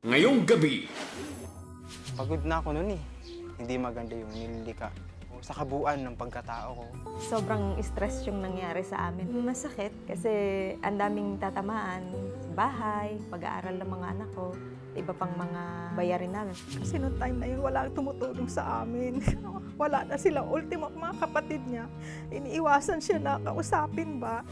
Ngayong gabi, Pagod na ako noon eh. Hindi maganda yung nililika ko sa kabuuan ng pagkatao ko. Sobrang stress yung nangyari sa amin. Masakit kasi ang daming tatamaan sa bahay, pag-aaral ng mga anak ko, iba pang mga bayarin namin. Kasi noong time na yun, wala tumutulong sa amin. Wala na silang ultimo mga kapatid niya. Iniiwasan siya na kausapin ba.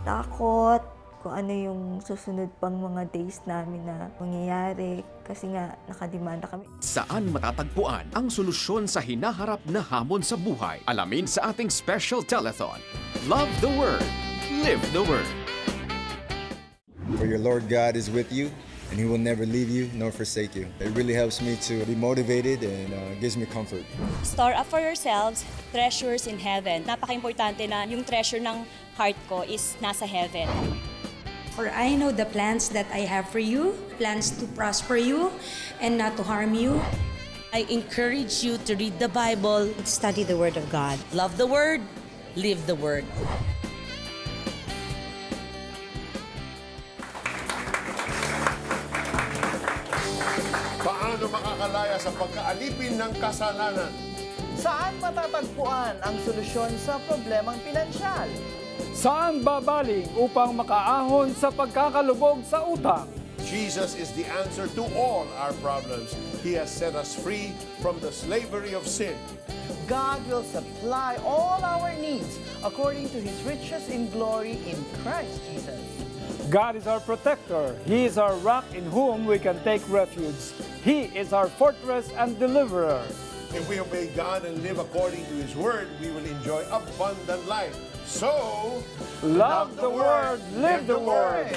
Takot kung ano yung susunod pang mga days namin na mangyayari kasi nga nakademanda kami. saan matatagpuan ang solusyon sa hinaharap na hamon sa buhay? Alamin sa ating special telethon. Love the Word. Live the Word. For your Lord God is with you, and He will never leave you nor forsake you. It really helps me to be motivated and gives me comfort. Store up for yourselves treasures in heaven. Napaka-importante na yung treasure ng heart ko is nasa heaven. For I know the plans that I have for you, plans to prosper you and not to harm you. I encourage you to read the Bible, Study the Word of God. love the Word, live the Word. Paano makakalaya sa pagkaalipin ng kasalanan? Saan matatagpuan ang solusyon sa problemang pinansyal? Saan babaling upang makaahon sa pagkakalubog sa utang? Jesus is the answer to all our problems. He has set us free from the slavery of sin. God will supply all our needs according to His riches in glory in Christ Jesus. God is our protector. He is our rock in whom we can take refuge. He is our fortress and deliverer. If we obey God and live according to His word, we will enjoy abundant life. So, Love the Word, live the Word.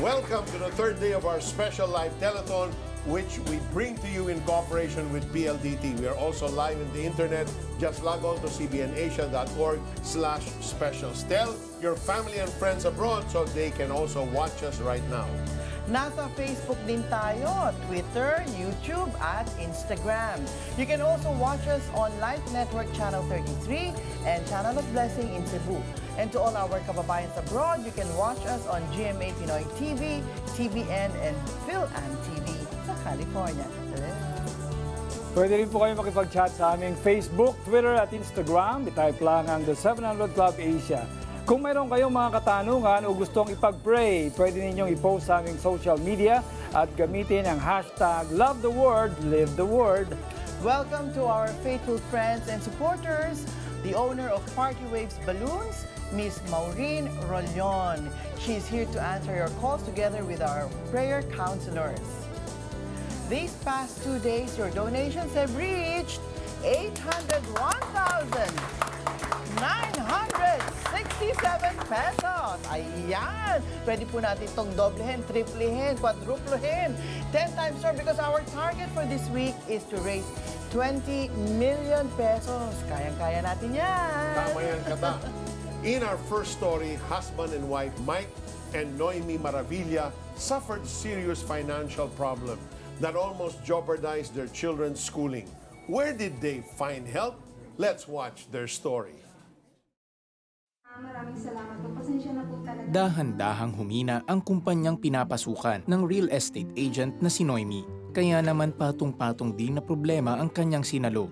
Welcome to the third day of our special live telethon, which we bring to you in cooperation with PLDT. We are also live on the internet. Just log on to cbnasia.org/specials. Tell your family and friends abroad so they can also watch us right now. Nasa Facebook din tayo, Twitter, YouTube, at Instagram. You can also watch us on Life Network Channel 33 and Channel of Blessing in Cebu. And to all our kababayans abroad, you can watch us on GMA Pinoy TV, TVN, and PhilAm TV sa California. Pwede rin po kayo makipag-chat sa aming Facebook, Twitter at Instagram. I-type lang ang The 700 Club Asia. Kung mayroon kayong mga katanungan o gustong ipag-pray, pwede ninyong i-post sa aming social media at gamitin ang hashtag Love the Word, Live the Word. Welcome to our faithful friends and supporters, the owner of Party Waves Balloons, Miss Maureen Rolyon. She's here to answer your calls together with our prayer counselors. These past 2 days, your donations have reached 801,967 pesos. Ayan! Pwede po natin itong doblehin, triplehin, quadruplehin, 10 times more because our target for this week is to raise 20 million pesos. Kayang-kaya natin yan! Tama yan, Kata. In our first story, husband and wife Mike and Noemi Maravilla suffered serious financial problem that almost jeopardized their children's schooling. Where did they find help? Let's watch their story. Maraming salamat po. Pasensya na po talaga. Dahan-dahang humina ang kumpanyang pinapasukan ng real estate agent na si Noemi. Kaya naman patong-patong din na problema ang kanyang sinalo.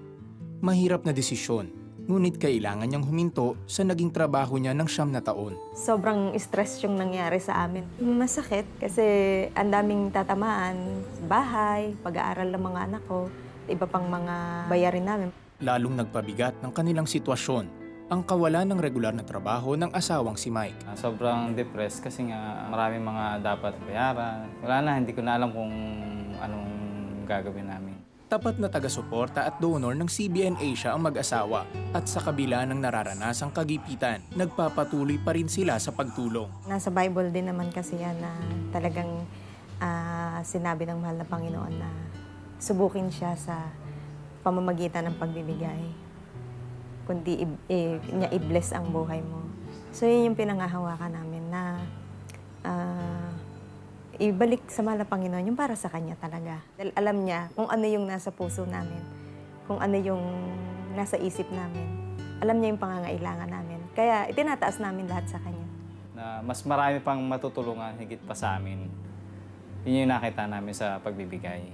Mahirap na desisyon, ngunit kailangan niyang huminto sa naging trabaho niya ng 9 na taon. Sobrang stress yung nangyari sa amin. Masakit kasi ang daming tatamaan sa bahay, pag-aaral ng mga anak ko, iba pang mga bayarin namin. Lalong nagpabigat ng kanilang sitwasyon ang kawalan ng regular na trabaho ng asawang si Mike. Sobrang depressed kasi nga maraming mga dapat bayaran. Wala na, hindi ko na alam kung anong gagawin namin. Tapat na taga-suporta at donor ng CBN Asia ang mag-asawa at sa kabila ng nararanasang kagipitan, nagpapatuloy pa rin sila sa pagtulong. Nasa Bible din naman kasi yan na talagang sinabi ng mahal na Panginoon na subukin siya sa pamamagitan ng pagbibigay, kundi niya i-bless ang buhay mo. So yun yung pinangahawakan namin na ibalik sa mahal na Panginoon yung para sa Kanya talaga. Dahil alam niya kung ano yung nasa puso namin, kung ano yung nasa isip namin. Alam niya yung pangangailangan namin. Kaya itinataas namin lahat sa Kanya. Na na mas marami pang matutulungan higit pa sa amin. Yun yung nakita namin sa pagbibigay.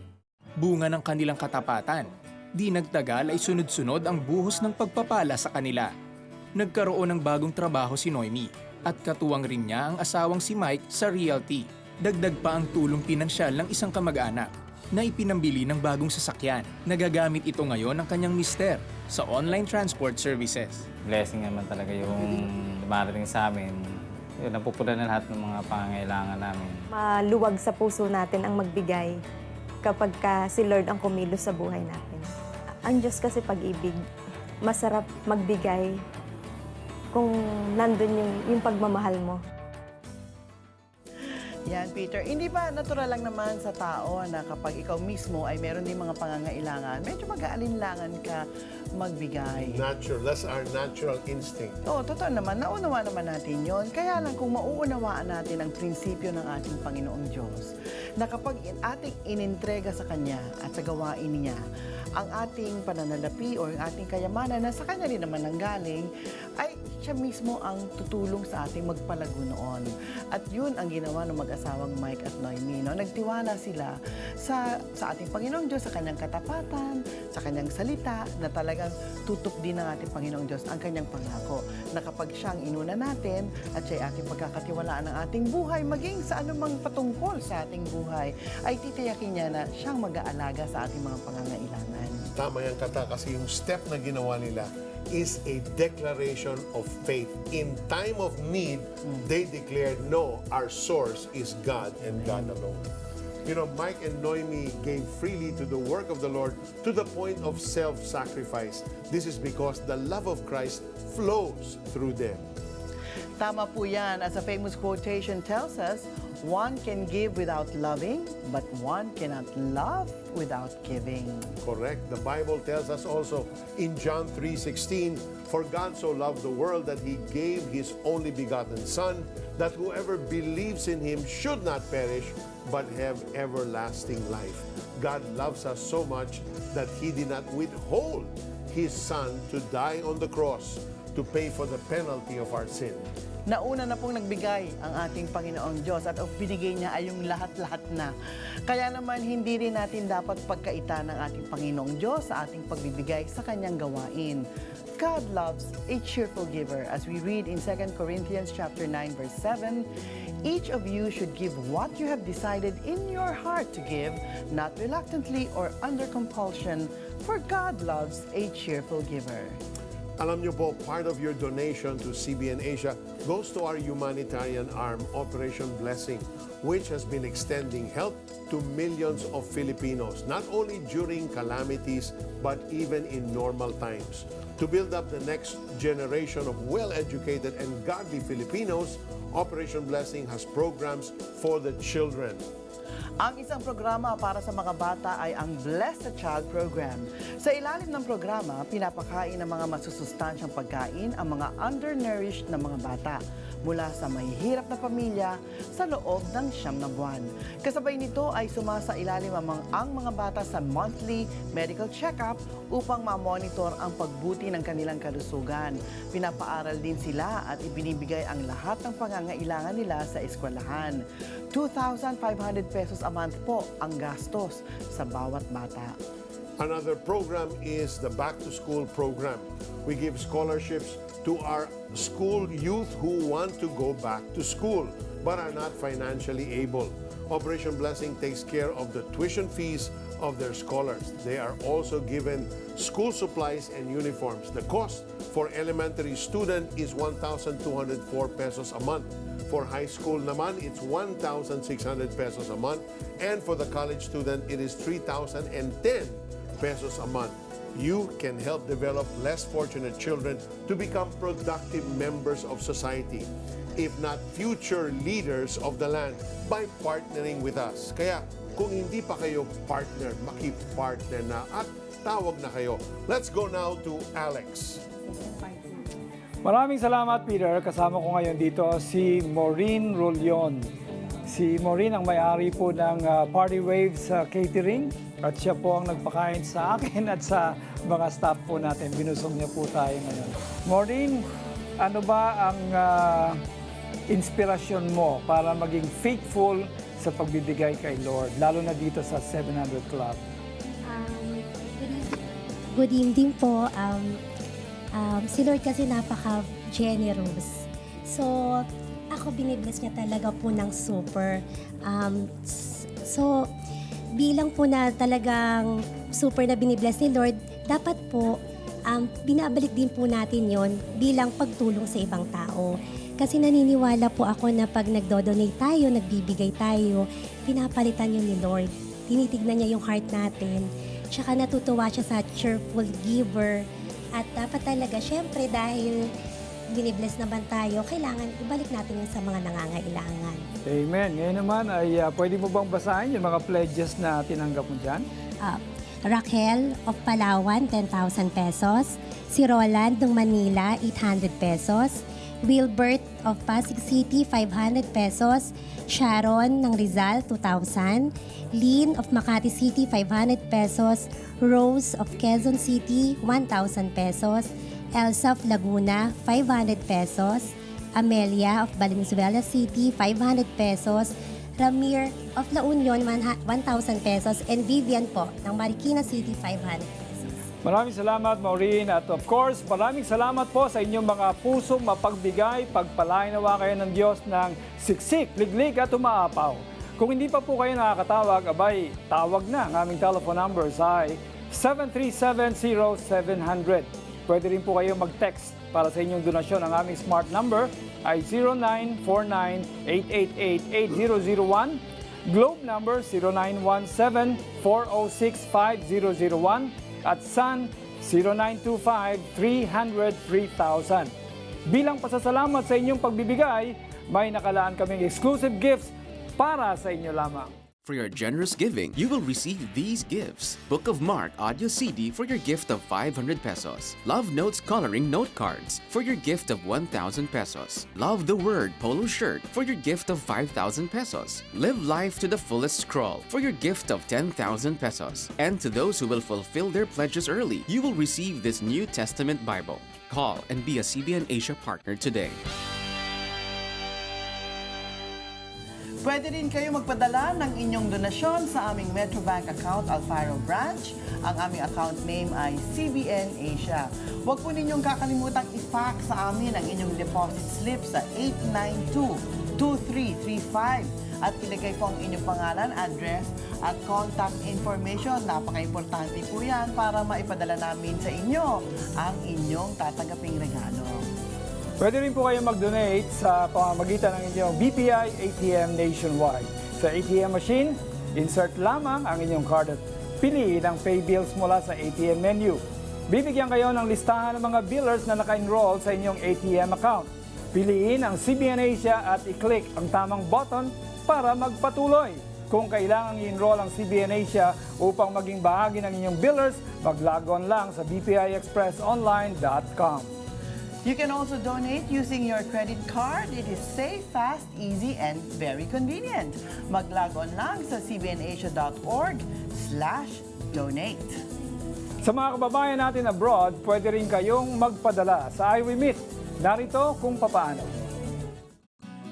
Bunga ng kanilang katapatan, di nagtagal ay sunod-sunod ang buhos ng pagpapala sa kanila. Nagkaroon ng bagong trabaho si Noemi at katuwang rin niya ang asawang si Mike sa realty. Dagdag pa ang tulong pinansyal ng isang kamag-anak na ipinambili ng bagong sasakyan. Nagagamit ito ngayon ng kanyang mister sa online transport services. Blessing naman talaga yung dumarating sa amin. Yun, napupunan na lahat ng mga pangangailangan namin. Maluwag sa puso natin ang magbigay kapag si Lord ang kumilos sa buhay natin. Ang Diyos kasi pag-ibig, masarap magbigay kung nandun yung pagmamahal mo. Yan, Peter. Hindi ba natural lang naman sa tao na kapag ikaw mismo ay meron din mga pangangailangan, medyo mag-aalinlangan ka magbigay? Natural. That's our natural instinct. Oo, totoo naman. Naunawa naman natin yon. Kaya lang kung mauunawaan natin ang prinsipyo ng ating Panginoong Diyos, na kapag ating inintrega sa Kanya at sa gawain niya, ang ating pananalapi o yung ating kayamanan na sa Kanya rin naman nanggaling, ay siya mismo ang tutulong sa ating magpalago noon. At yun ang ginawa ng mag-asawang Mike at Noemi. No? Nagtiwala sila sa ating Panginoong Diyos, sa Kanyang katapatan, sa Kanyang salita, na talagang tutok din ng ating Panginoong Diyos ang Kanyang pangako. Na kapag siya ang inuna natin at siya ay ating pagkakatiwalaan ng ating buhay, maging sa anumang patungkol sa ating buhay, ay titiyakin niya na siyang mag-aalaga sa ating mga pangangailangan. Tama yan, Kata, kasi yung step na ginawa nila is a declaration of faith. In time of need, they declared, no, our source is God and God alone. You know, Mike and Noemi gave freely to the work of the Lord to the point of self-sacrifice. This is because the love of Christ flows through them. Tama po yan. As a famous quotation tells us, one can give without loving, but one cannot love without giving. Correct. The Bible tells us also in John 3:16, for God so loved the world that He gave His only begotten Son, that whoever believes in Him should not perish, but have everlasting life. God loves us so much that He did not withhold His Son to die on the cross to pay for the penalty of our sin. Nauna na pong nagbigay ang ating Panginoong Diyos at ang binigay niya ay yung lahat-lahat na. Kaya naman hindi rin natin dapat pagkaitan ng ating Panginoong Diyos sa ating pagbibigay sa Kanyang gawain. God loves a cheerful giver. As we read in 2 Corinthians chapter 9 verse 7, each of you should give what you have decided in your heart to give, not reluctantly or under compulsion, for God loves a cheerful giver. Alam niyo po, part of your donation to CBN Asia goes to our humanitarian arm, Operation Blessing, which has been extending help to millions of Filipinos, not only during calamities, but even in normal times. To build up the next generation of well-educated and godly Filipinos, Operation Blessing has programs for the children. Ang isang programa para sa mga bata ay ang Bless the Child Program. Sa ilalim ng programa, pinapakain ng mga masusustansyang pagkain ang mga undernourished na mga bata mula sa mahihirap na pamilya sa loob ng 9 na buwan. Kasabay nito ay sumasailalim ang mga bata sa monthly medical check-up upang ma-monitor ang pagbuti ng kanilang kalusugan. Pinapaaral din sila at ibinibigay ang lahat ng pangangailangan nila sa eskwelahan. 2,500 pesos a month po ang gastos sa bawat bata. Another program is the Back to School program. We give scholarships to our school youth who want to go back to school but are not financially able. Operation Blessing takes care of the tuition fees of their scholars. They are also given school supplies and uniforms. The cost for elementary student is 1,204 pesos a month. For high school naman, it's 1,600 pesos a month. And for the college student, it is 3,010 pesos a month. You can help develop less fortunate children to become productive members of society, if not future leaders of the land, by partnering with us. Kaya kung hindi pa kayo partner, maki-partner na at tawag na kayo. Let's go now to Alex. Maraming salamat, Peter. Kasama ko ngayon dito si Maureen Rolyon. Si Maureen ang may-ari po ng Party Waves Catering at siya po ang nagpakain sa akin at sa mga staff po natin. Binusog niya po tayo ngayon. Maureen, ano ba ang inspirasyon mo para maging faithful sa pagbibigay kay Lord, lalo na dito sa 700 Club? Good evening po. Si Lord kasi napaka-generous. So, ako binibless niya talaga po ng super. So, bilang po na talagang super na binibless ni Lord, dapat po binabalik din po natin yon bilang pagtulong sa ibang tao. Kasi naniniwala po ako na pag nagdo-donate tayo, nagbibigay tayo, pinapalitan yun ni Lord. Tinitignan niya yung heart natin. Tsaka natutuwa siya sa cheerful giver. At dapat talaga, syempre dahil binibless naman tayo, kailangan ibalik natin yun sa mga nangangailangan. Amen. Ngayon naman ay pwede mo bang basahin yung mga pledges na tinanggap mo dyan? Raquel of Palawan, 10,000 pesos. Si Roland ng Manila, 800 pesos. Wilbert of Pasig City, 500 pesos. Sharon ng Rizal, 2,000. Lynn of Makati City, 500 pesos. Rose of Quezon City, 1,000 pesos. Elsa of Laguna, 500 pesos. Amelia of Valenzuela City, 500 pesos. Ramir of La Union, 1,000 pesos. And Vivian po ng Marikina City, 500 pesos. Maraming salamat, Maureen. At of course, maraming salamat po sa inyong mga pusong mapagbigay. Pagpalain nawa kayo ng Diyos ng siksik, liglig at umaapaw. Kung hindi pa po kayo nakakatawag, abay, tawag na. Ang aming telephone numbers ay 7370700. Pwede rin po kayo mag-text para sa inyong donasyon. Ang aming smart number ay 0949-888-8001. Globe number 0917-406-5001. At Sun 0925-300-3000. Bilang pasasalamat sa inyong pagbibigay, may nakalaan kaming exclusive gifts para sa inyo lamang. For your generous giving, you will receive these gifts. Book of Mark audio CD for your gift of 500 pesos. Love Notes coloring note cards for your gift of 1,000 pesos. Love the Word polo shirt for your gift of 5,000 pesos. Live life to the fullest scroll for your gift of 10,000 pesos. And to those who will fulfill their pledges early, you will receive this New Testament Bible. Call and be a CBN Asia partner today. Pwede rin kayo magpadala ng inyong donasyon sa aming Metrobank account Alfaro Branch. Ang aming account name ay CBN Asia. Huwag po ninyong kakalimutang i-fax sa amin ang inyong deposit slip sa 892-2335 at ilagay po ang inyong pangalan, address at contact information. Napaka-importante po yan para maipadala namin sa inyo ang inyong tatanggaping regalo. Pwede rin po kayo mag-donate sa pamamagitan ng inyong BPI ATM nationwide. Sa ATM machine, insert lamang ang inyong card at piliin ang pay bills mula sa ATM menu. Bibigyan kayo ng listahan ng mga billers na naka-enroll sa inyong ATM account. Piliin ang CBN Asia at i-click ang tamang button para magpatuloy. Kung kailangang i-enroll ang CBN Asia upang maging bahagi ng inyong billers, mag-log on lang sa bpiexpressonline.com. You can also donate using your credit card. It is safe, fast, easy, and very convenient. Mag-log on lang sa cbnasia.org/donate. Sa mga kababayan natin abroad, pwede rin kayong magpadala sa iRemit. Narito kung papaano.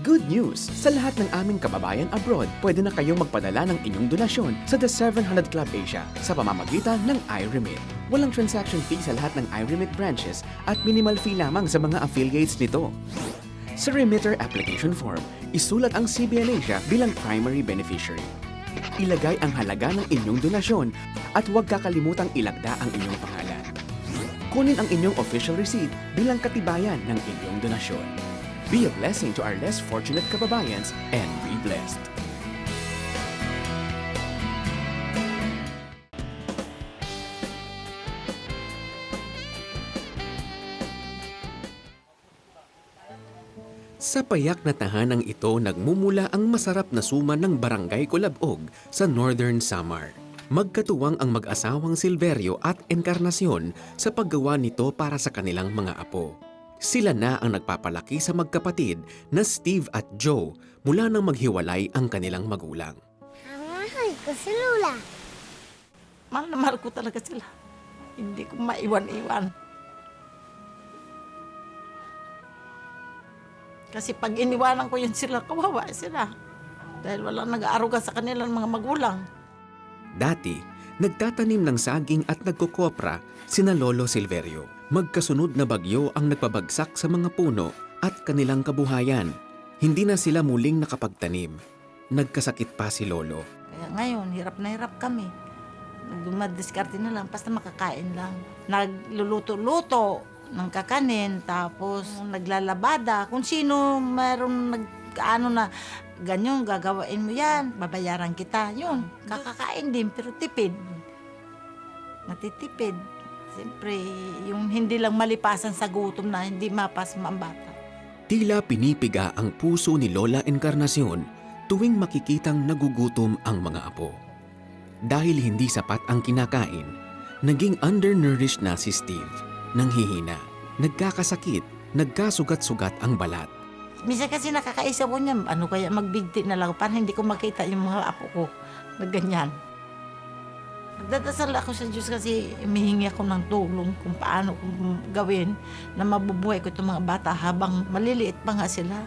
Good news! Sa lahat ng aming kababayan abroad, pwede na kayong magpadala ng inyong donasyon sa The 700 Club Asia sa pamamagitan ng iRemit. Walang transaction fee sa lahat ng iRemit branches at minimal fee lamang sa mga affiliates nito. Sa remitter application form, isulat ang CBN Asia bilang primary beneficiary. Ilagay ang halaga ng inyong donasyon at huwag kakalimutang ilagda ang inyong pangalan. Kunin ang inyong official receipt bilang katibayan ng inyong donasyon. Be a blessing to our less fortunate kababayans and be blessed. Sa payak na tahanang ito nagmumula ang masarap na suman ng Barangay Kulabog sa Northern Samar. Magkatuwang ang mag-asawang Silverio at Encarnacion sa paggawa nito para sa kanilang mga apo. Sila na ang nagpapalaki sa magkapatid na Steve at Joe mula nang maghiwalay ang kanilang magulang. Mahal ko si Lola. Mahal na mahal ko talaga sila. Hindi ko maiwan-iwan. Kasi pag iniwanan ko yun sila, kawawa sila. Dahil walang nag-aaruga sa kanilang mga magulang. Dati, nagtatanim ng saging at nagkukopra sina Lolo Silverio. Magkasunod na bagyo ang nagpabagsak sa mga puno at kanilang kabuhayan. Hindi na sila muling nakapagtanim. Nagkasakit pa si Lolo. Kaya ngayon, hirap na hirap kami. Nagdumadiskarte na lang, basta makakain lang. Nagluluto-luto ng kakanin, tapos naglalabada. Kung sino mayroong na, ganyan, gagawain mo yan, babayaran kita. Yun, kakakain din, pero tipid. Natitipid. Siyempre, yung hindi lang malipasan sa gutom na hindi mapas ang bata. Tila pinipiga ang puso ni Lola Encarnacion tuwing makikitang nagugutom ang mga apo. Dahil hindi sapat ang kinakain, naging undernourished na si Steve. Nanghihina, nagkakasakit, nagkasugat-sugat ang balat. Minsan kasi nakakaisa ko niya, ano kaya magbigti na lang, para hindi ko makita yung mga apo ko na ganyan. Nagdadasal ako sa Diyos kasi humihingi ako ng tulong kung paano kung gawin na mabubuhay ko itong mga bata habang maliliit pa nga sila.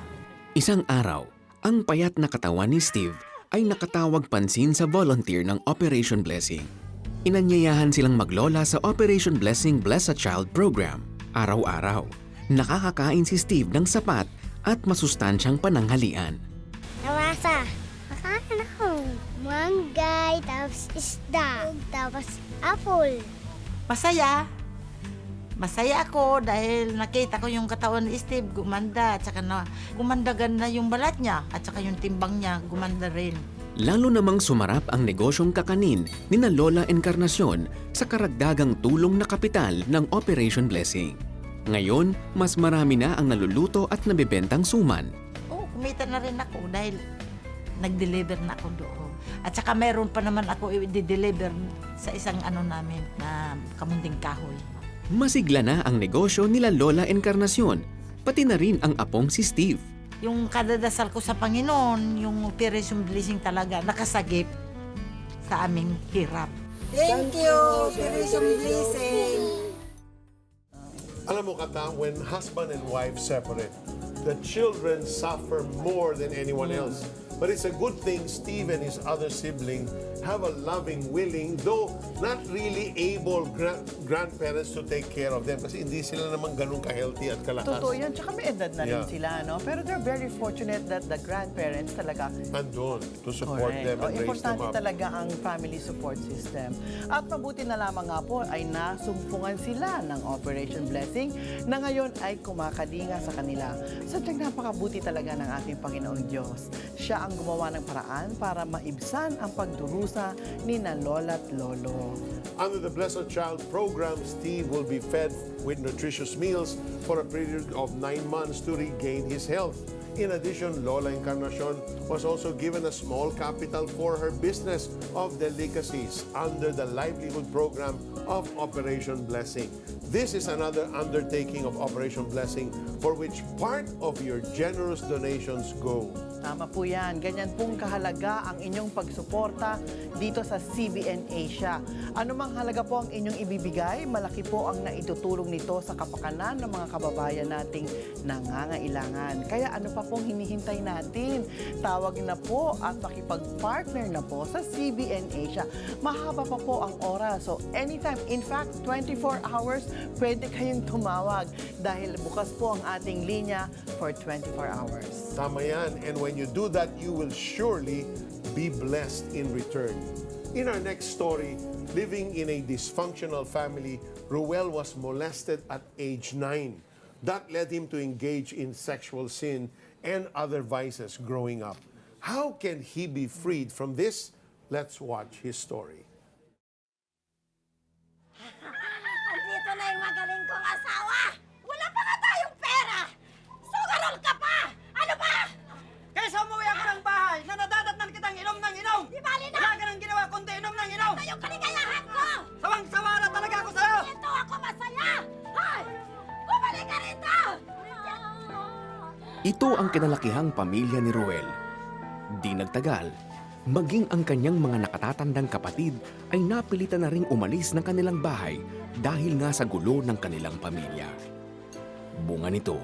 Isang araw, ang payat na katawan ni Steve ay nakatawag pansin sa volunteer ng Operation Blessing. Inanyayahan silang maglola sa Operation Blessing Bless a Child program. Araw-araw, nakakakain si Steve ng sapat at masustansyang pananghalian. Namasa, makain ako. Manggay, tapos isda, tapos apple. Masaya. Masaya ako dahil nakita ko yung katawan ni Steve gumanda at saka na gumandagan na yung balat niya at saka yung timbang niya gumanda rin. Lalo namang sumarap ang negosyong kakanin ni na Lola Encarnacion sa karagdagang tulong na kapital ng Operation Blessing. Ngayon, mas marami na ang naluluto at nabibentang suman. Oh, kumita na rin ako dahil nag-deliver na ako doon. At saka meron pa naman ako i-deliver sa isang namin na kamunding kahoy. Masigla na ang negosyo nila Lola Encarnacion, pati na rin ang apong si Steve. Yung kadadasal ko sa Panginoon, yung Operation Blessing talaga nakasagip sa aming hirap. Thank you, Operation Blessing. Alam mo, Kata, when husband and wife separate, the children suffer more than anyone else. But it's a good thing Steve and his other sibling have a loving, willing, though not really able grandparents to take care of them kasi hindi sila naman ganun ka-healthy at kalakas. Totoo yan. Tsaka may edad na rin Yeah. sila, no? Pero they're very fortunate that the grandparents talaga Andun to support correct. them and raise them Importante up. talaga ang family support system. At mabuti na lamang nga po ay nasumpungan sila ng Operation Blessing na ngayon ay kumakalinga sa kanila. Sadyang napakabuti talaga ng ating Panginoong Diyos. Siya ang gumawa ng paraan para maibsan ang pagdurusa ni na Lola at Lolo. Under the Blessed Child program, Steve will be fed with nutritious meals for a period of 9 months to regain his health. In addition, Lola Encarnacion was also given a small capital for her business of delicacies under the livelihood program of Operation Blessing. This is another undertaking of Operation Blessing for which part of your generous donations go. Tama po yan. Ganyan pong kahalaga ang inyong pagsuporta dito sa CBN Asia. Ano mang halaga po ang inyong ibibigay, malaki po ang naitutulong nito sa kapakanan ng mga kababayan nating nangangailangan. Kaya ano pa pong hinihintay natin? Tawag na po at makipag-partner na po sa CBN Asia. Mahaba pa po ang oras. So anytime, in fact, 24 hours, pwede kayong tumawag dahil bukas po ang ating linya for 24 hours. Tama yan. And when you do that, you will surely be blessed in return. In our next story, living in a dysfunctional family, Ruel was molested at age 9. That led him to engage in sexual sin and other vices growing up. How can he be freed from this? Let's watch his story. Andito na yung magaling kong asawa! Wala pa nga tayong pera! Sugarol ka pa! Ano ba? Kaysa umuwi ako ng bahay na nadadatnan kitang inom ng inom! Di bali na! Wala ka nang ginawa kundi inom ng inom! Ito yung kaligayahan ko! Sawang-sawa na talaga ako sa'yo! Ito ako masaya! Hoy! Bumalik ka rito! Ito ang kinalakihang pamilya ni Ruel. Di nagtagal, maging ang kanyang mga nakatatandang kapatid ay napilitan na ring umalis ng kanilang bahay dahil nga sa gulo ng kanilang pamilya. Bunga nito,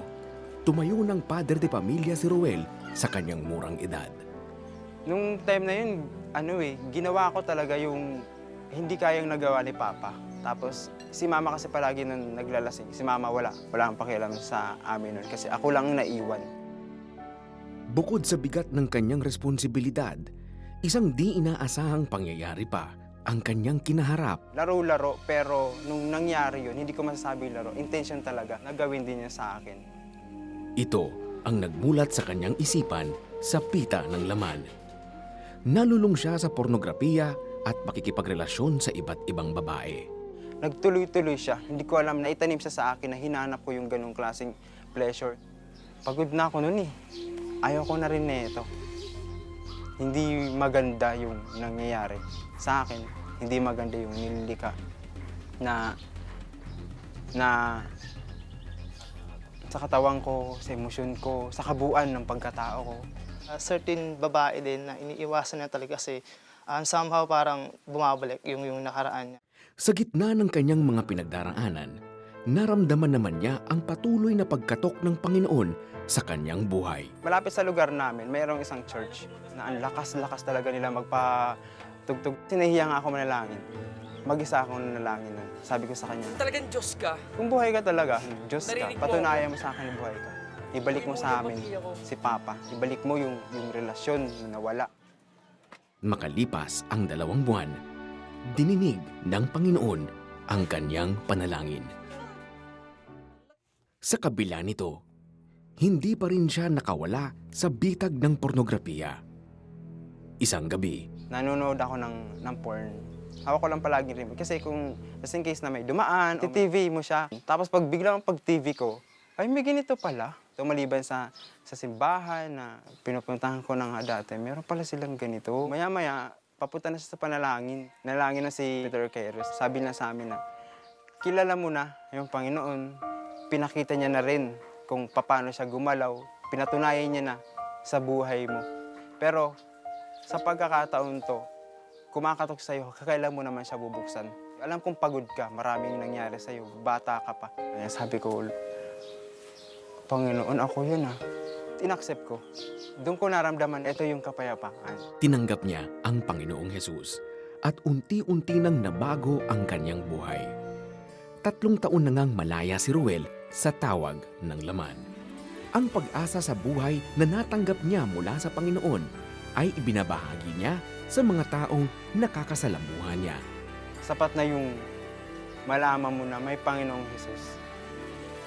tumayo ng padre de pamilya si Ruel sa kanyang murang edad. Nung time na yun, ginawa ko talaga yung hindi kayang nagawa ni Papa. Tapos si Mama kasi palagi nun naglalasing. Si Mama wala kang pakialam sa amin nun kasi ako lang naiwan. Bukod sa bigat ng kanyang responsibilidad, isang di inaasahang pangyayari pa ang kanyang kinaharap. Laro-laro, pero nung nangyari yun, hindi ko masasabi laro. Intention talaga na gawin din niya sa akin. Ito ang nagmulat sa kanyang isipan sa pita ng laman. Nalulung siya sa pornografiya at makikipagrelasyon sa iba't ibang babae. Nagtuloy-tuloy siya. Hindi ko alam na itanim siya sa akin na hinanap ko yung ganong klaseng pleasure. Pagod na ako noon eh. Ayaw ko na rin nito. Hindi maganda yung nangyayari sa akin. Hindi maganda yung nililika na sa katawan ko, sa emosyon ko, sa kabuuan ng pagkatao ko. Certain babae din na iniiwasan niya talaga kasi somehow parang bumabalik yung nakaraan niya. Sa gitna ng kanyang mga pinagdaraanan, naramdaman naman niya ang patuloy na pagkatok ng Panginoon sa kanyang buhay. Malapit sa lugar namin, mayroong isang church na ang lakas-lakas talaga nila magpatugtog. Sinahiya nga ako manalangin. Mag-isa akong nanalangin nun. Sabi ko sa kanya, Talagang Diyos ka. kung buhay ka talaga, Diyos ka, Narinig mo patunayan mo sa akin yung buhay ka. Ibalik mo sa amin si Papa. Ibalik mo yung relasyon na nawala. Makalipas ang 2 buwan, dininig ng Panginoon ang kanyang panalangin. Sa kabila nito, hindi pa rin siya nakawala sa bitag ng pornografiya. Isang gabi, Nanonood ako ng porn. Hawak ko lang palagi rin. Kasi kung just in case na may dumaan, TV mo siya. Tapos pag biglang pag-TV ko, ay may ganito pala. Maliban sa simbahan na pinupuntahan ko na nga dati, meron pala silang ganito. Maya-maya, papunta na siya sa panalangin. Nalangin na si Peter Kairos. Sabi na sa amin na, kilala mo na yung Panginoon. Pinakita niya na rin kung paano siya gumalaw. Pinatunayan niya na sa buhay mo. Pero sa pagkakataon to, kumakatok sa'yo, kakailan mo naman siya bubuksan. Alam kong pagod ka, maraming nangyari sa'yo, bata ka pa. Kaya sabi ko, Panginoon, ako yun ah. Inaccept ko. Doon ko naramdaman, ito yung kapayapaan. tinanggap niya ang Panginoong Hesus at unti-unti nang nabago ang kanyang buhay. 3 taon na ngang malaya si Ruel sa tawag ng laman. Ang pag-asa sa buhay na natanggap niya mula sa Panginoon ay ibinabahagi niya sa mga taong nakakasalamuhan niya. Sapat na yung malaman mo na may Panginoong Hesus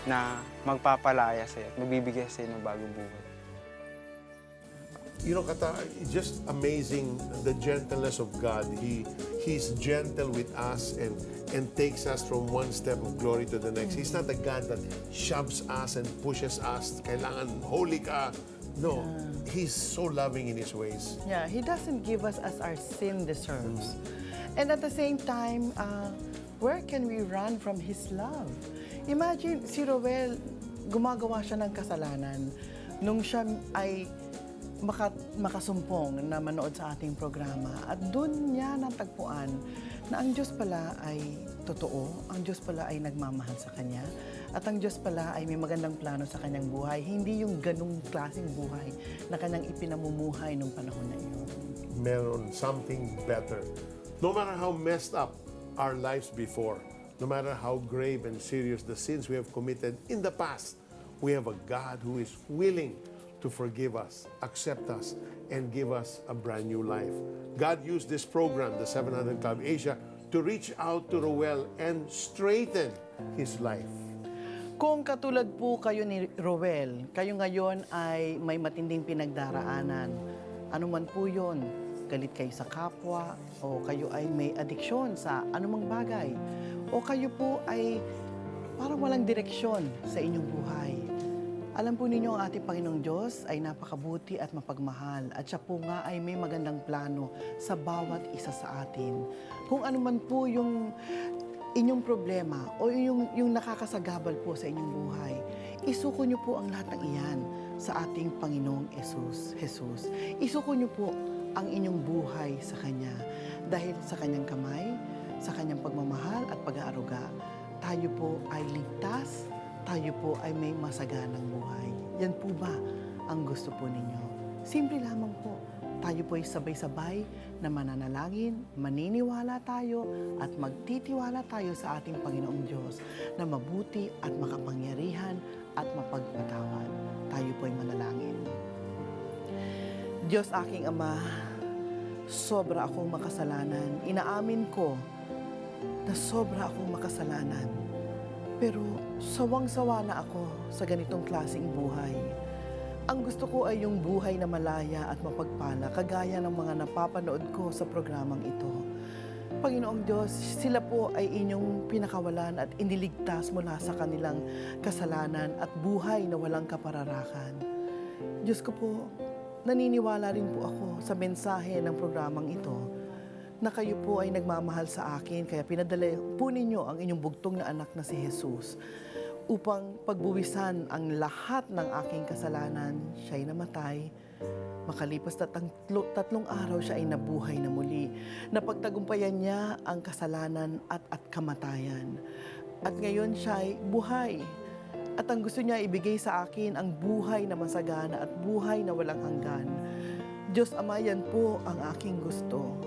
na magpapalaya sa'yo at magbibigay sa'yo ng bagong buhay. You know, Kata, just amazing the gentleness of God. He's gentle with us and takes us from one step of glory to the next. He's not a God that shoves us and pushes us. Kailangan holy ka. No, He's so loving in His ways. Yeah, He doesn't give us as our sin deserves. And at the same time, where can we run from His love? Imagine, si Roel, gumagawa siya ng kasalanan nung siya ay makasumpong na manood sa ating programa. At doon niya natagpuan na ang Diyos pala ay totoo, ang Diyos pala ay nagmamahal sa Kanya, at ang Diyos pala ay may magandang plano sa Kanyang buhay, hindi yung ganung klaseng buhay na Kanyang ipinamumuhay nung panahon na iyon. Meron something better. No matter how messed up our lives before, no matter how grave and serious the sins we have committed in the past, we have a God who is willing to forgive us, accept us, and give us a brand new life. God used this program, the 700 Club Asia, to reach out to Roel and straighten his life. Kung katulad po kayo ni Roel, kayo ngayon ay may matinding pinagdaraanan, ano man po yun, galit kayo sa kapwa, o kayo ay may adiksyon sa anumang bagay, o kayo po ay parang walang direksyon sa inyong buhay. Alam po ninyo ang ating Panginoong Diyos ay napakabuti at mapagmahal, at siya po nga ay may magandang plano sa bawat isa sa atin. Kung ano man po yung inyong problema o yung nakakasagabal po sa inyong buhay, isuko niyo po ang lahat ng iyan sa ating Panginoong Jesus. Isuko niyo po ang inyong buhay sa Kanya. Dahil sa Kanyang kamay, sa Kanyang pagmamahal at pag-aaruga, tayo po ay ligtas, tayo po ay may masaganang buhay. Yan po ba ang gusto po ninyo? Simple lamang po. Tayo po ay sabay-sabay na mananalangin, maniniwala tayo at magtitiwala tayo sa ating Panginoong Diyos na mabuti at makapangyarihan at mapagpatawad. Tayo po ay manalangin. Diyos aking Ama, sobra akong makasalanan. Inaamin ko na sobra akong makasalanan. Pero sawang-sawa na ako sa ganitong klaseng buhay. Ang gusto ko ay yung buhay na malaya at mapagpala, kagaya ng mga napapanood ko sa programang ito. Panginoong Diyos, sila po ay inyong pinakawalan at iniligtas mula sa kanilang kasalanan at buhay na walang kapararakan. Diyos ko po, naniniwala rin po ako sa mensahe ng programang ito na kayo po ay nagmamahal sa akin, kaya pinadala po ninyo ang inyong bugtong na anak na si Jesus upang pagbuwisan ang lahat ng aking kasalanan. Siya'y namatay. Makalipas na tatlong araw, siya ay nabuhay na muli. Napagtagumpayan niya ang kasalanan at kamatayan. At ngayon siya ay buhay. At ang gusto niya ibigay sa akin ang buhay na masagana at buhay na walang hanggan. Diyos Ama, yan po ang aking gusto.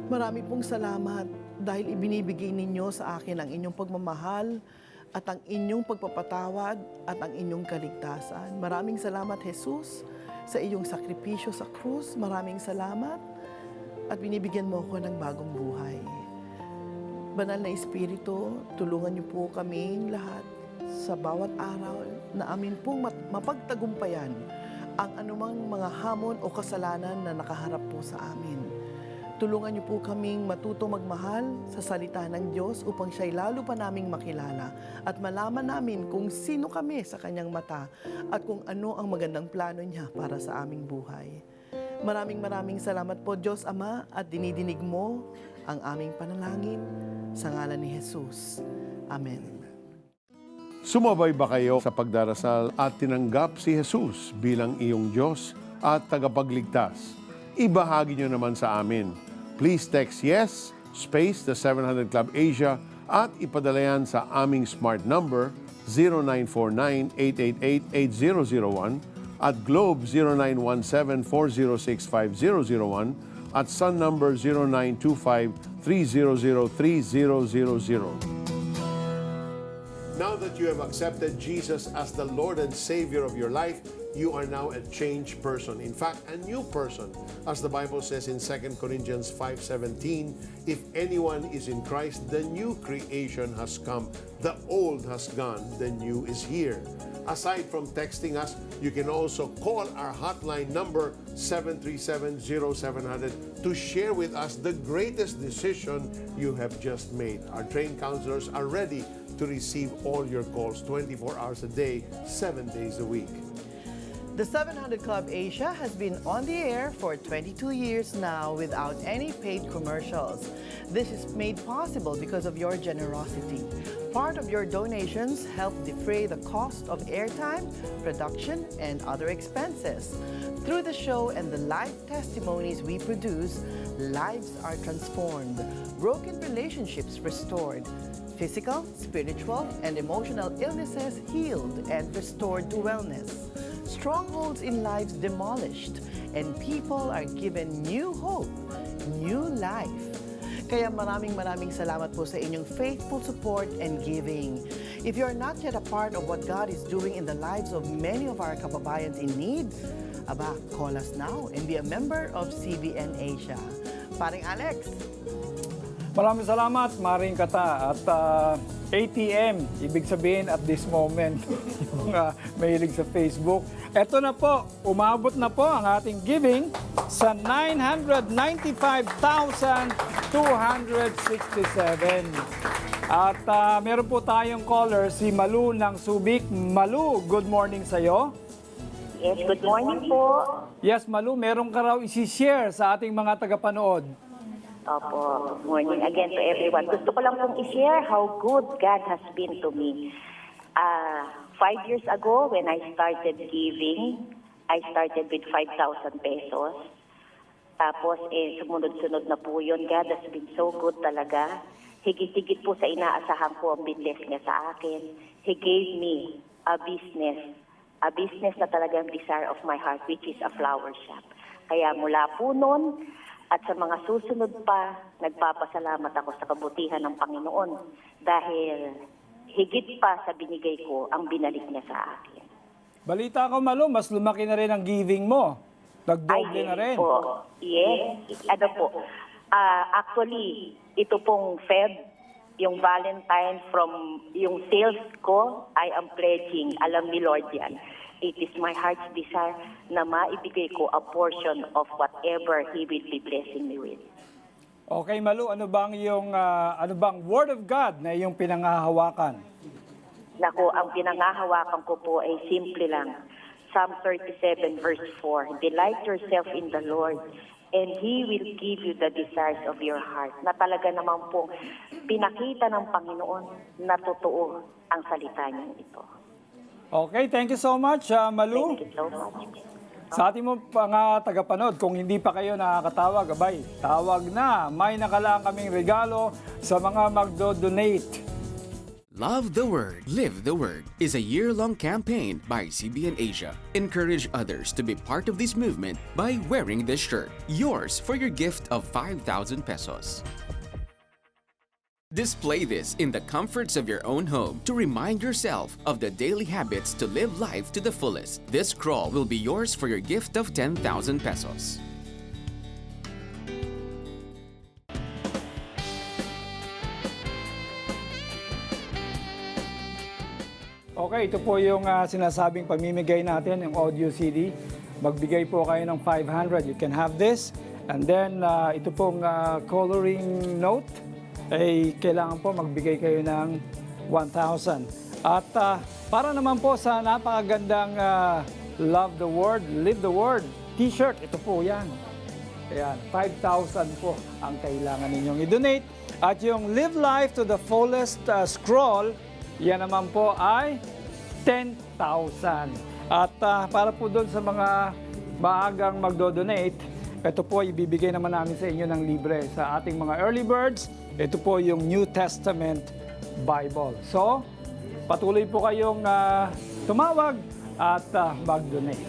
Marami pong salamat dahil ibinibigay ninyo sa akin ang inyong pagmamahal at ang inyong pagpapatawad at ang inyong kaligtasan. Maraming salamat, Jesus, sa iyong sakripisyo sa krus. Maraming salamat at binibigyan mo ako ng bagong buhay. Banal na Espiritu, tulungan niyo po kaming lahat sa bawat araw na amin pong mapagtagumpayan ang anumang mga hamon o kasalanan na nakaharap po sa amin. Tulungan niyo po kaming matutong magmahal sa salita ng Diyos upang siya'y lalo pa naming makilala at malaman namin kung sino kami sa kanyang mata at kung ano ang magandang plano niya para sa aming buhay. Maraming salamat po, Diyos Ama, at dinidinig mo ang aming panalangin sa ngalan ni Jesus. Amen. Sumabay ba kayo sa pagdarasal at tinanggap si Jesus bilang iyong Diyos at tagapagligtas? Ibahagi niyo naman sa amin. Please text yes, space the 700 Club Asia at ipadala yan sa aming smart number 0949-888-8001 at Globe 0917-406-5001 at Sun number 0925-300-3000. Now that you have accepted Jesus as the Lord and Savior of your life, you are now a changed person. In fact, a new person. As the Bible says in 2 Corinthians 5:17, if anyone is in Christ, the new creation has come. The old has gone, the new is here. Aside from texting us, you can also call our hotline number 737-0700 to share with us the greatest decision you have just made. Our trained counselors are ready to receive all your calls 24 hours a day, 7 days a week. The 700 Club Asia has been on the air for 22 years now without any paid commercials. This is made possible because of your generosity. Part of your donations help defray the cost of airtime, production, and other expenses. Through the show and the live testimonies we produce, lives are transformed, broken relationships restored, physical, spiritual, and emotional illnesses healed and restored to wellness. Strongholds in lives demolished, and people are given new hope, new life. Kaya maraming salamat po sa inyong faithful support and giving. If you are not yet a part of what God is doing in the lives of many of our kababayans in need, call us now and be a member of CBN Asia. Paring Alex. Maraming salamat, Maring Kata. At ATM, ibig sabihin at this moment, yung mahilig sa Facebook. Eto na po, umabot na po ang ating giving sa 995,267. At meron po tayong caller, si Malu ng Subic. Malu, good morning sa'yo. Yes, good morning po. Yes, Malu, meron ka raw isi-share sa ating mga tagapanood. Opo, good morning again to everyone. Gusto ko lang pong i-share how good God has been to me. 5 years ago, when I started giving, I started with 5,000 pesos. Tapos, sumunod-sunod na po yun. God has been so good talaga. Higit-higit po sa inaasahan ko ang binless niya sa akin. He gave me a business a business na talagang desire of my heart, which is a flower shop. Kaya mula po noon at sa mga susunod pa, nagpapasalamat ako sa kabutihan ng Panginoon dahil higit pa sa binigay ko ang binalik niya sa akin. Balita ko, Malu, mas lumaki na rin ang giving mo. Nagdoble na rin. Po. Yes. Ano po, actually, ito pong Feb, yung Valentine from yung sales ko, I am pledging, alam ni Lord yan. It is my heart's desire na maibigay ko a portion of whatever He will be blessing me with. Okay, Malu, ano bang Word of God na iyong pinangahawakan? Nako, ang pinangahawakan ko po ay simple lang. Psalm 37 verse 4, delight yourself in the Lord, and He will give you the desires of your heart. Na talaga naman po, pinakita ng Panginoon na totoo ang salita niya ito. Okay, thank you so much, Malu. Thank you so much. Sa ating mga tagapanood, kung hindi pa kayo nakakatawag, abay, tawag na. May nakalaan kaming regalo sa mga magdo-donate. Love the Word, Live the Word is a year-long campaign by CBN Asia. Encourage others to be part of this movement by wearing this shirt. Yours for your gift of 5,000 pesos. Display this in the comforts of your own home to remind yourself of the daily habits to live life to the fullest. This scroll will be yours for your gift of 10,000 pesos. Okay, ito po yung sinasabing pamimigay natin, yung audio CD. Magbigay po kayo ng 500. You can have this. And then, ito pong coloring note. Kailangan po magbigay kayo ng 1,000. At para naman po sa napakagandang Love the Word, Live the Word t-shirt, ito po yan. Ayan, 5,000 po ang kailangan ninyong i-donate. At yung Live Life to the Fullest scroll, yan naman po ay 10,000. At para po doon sa mga maagang magdo-donate, ito po ibibigay naman namin sa inyo ng libre sa ating mga early birds. Ito po yung New Testament Bible. So, patuloy po kayong tumawag at mag-donate.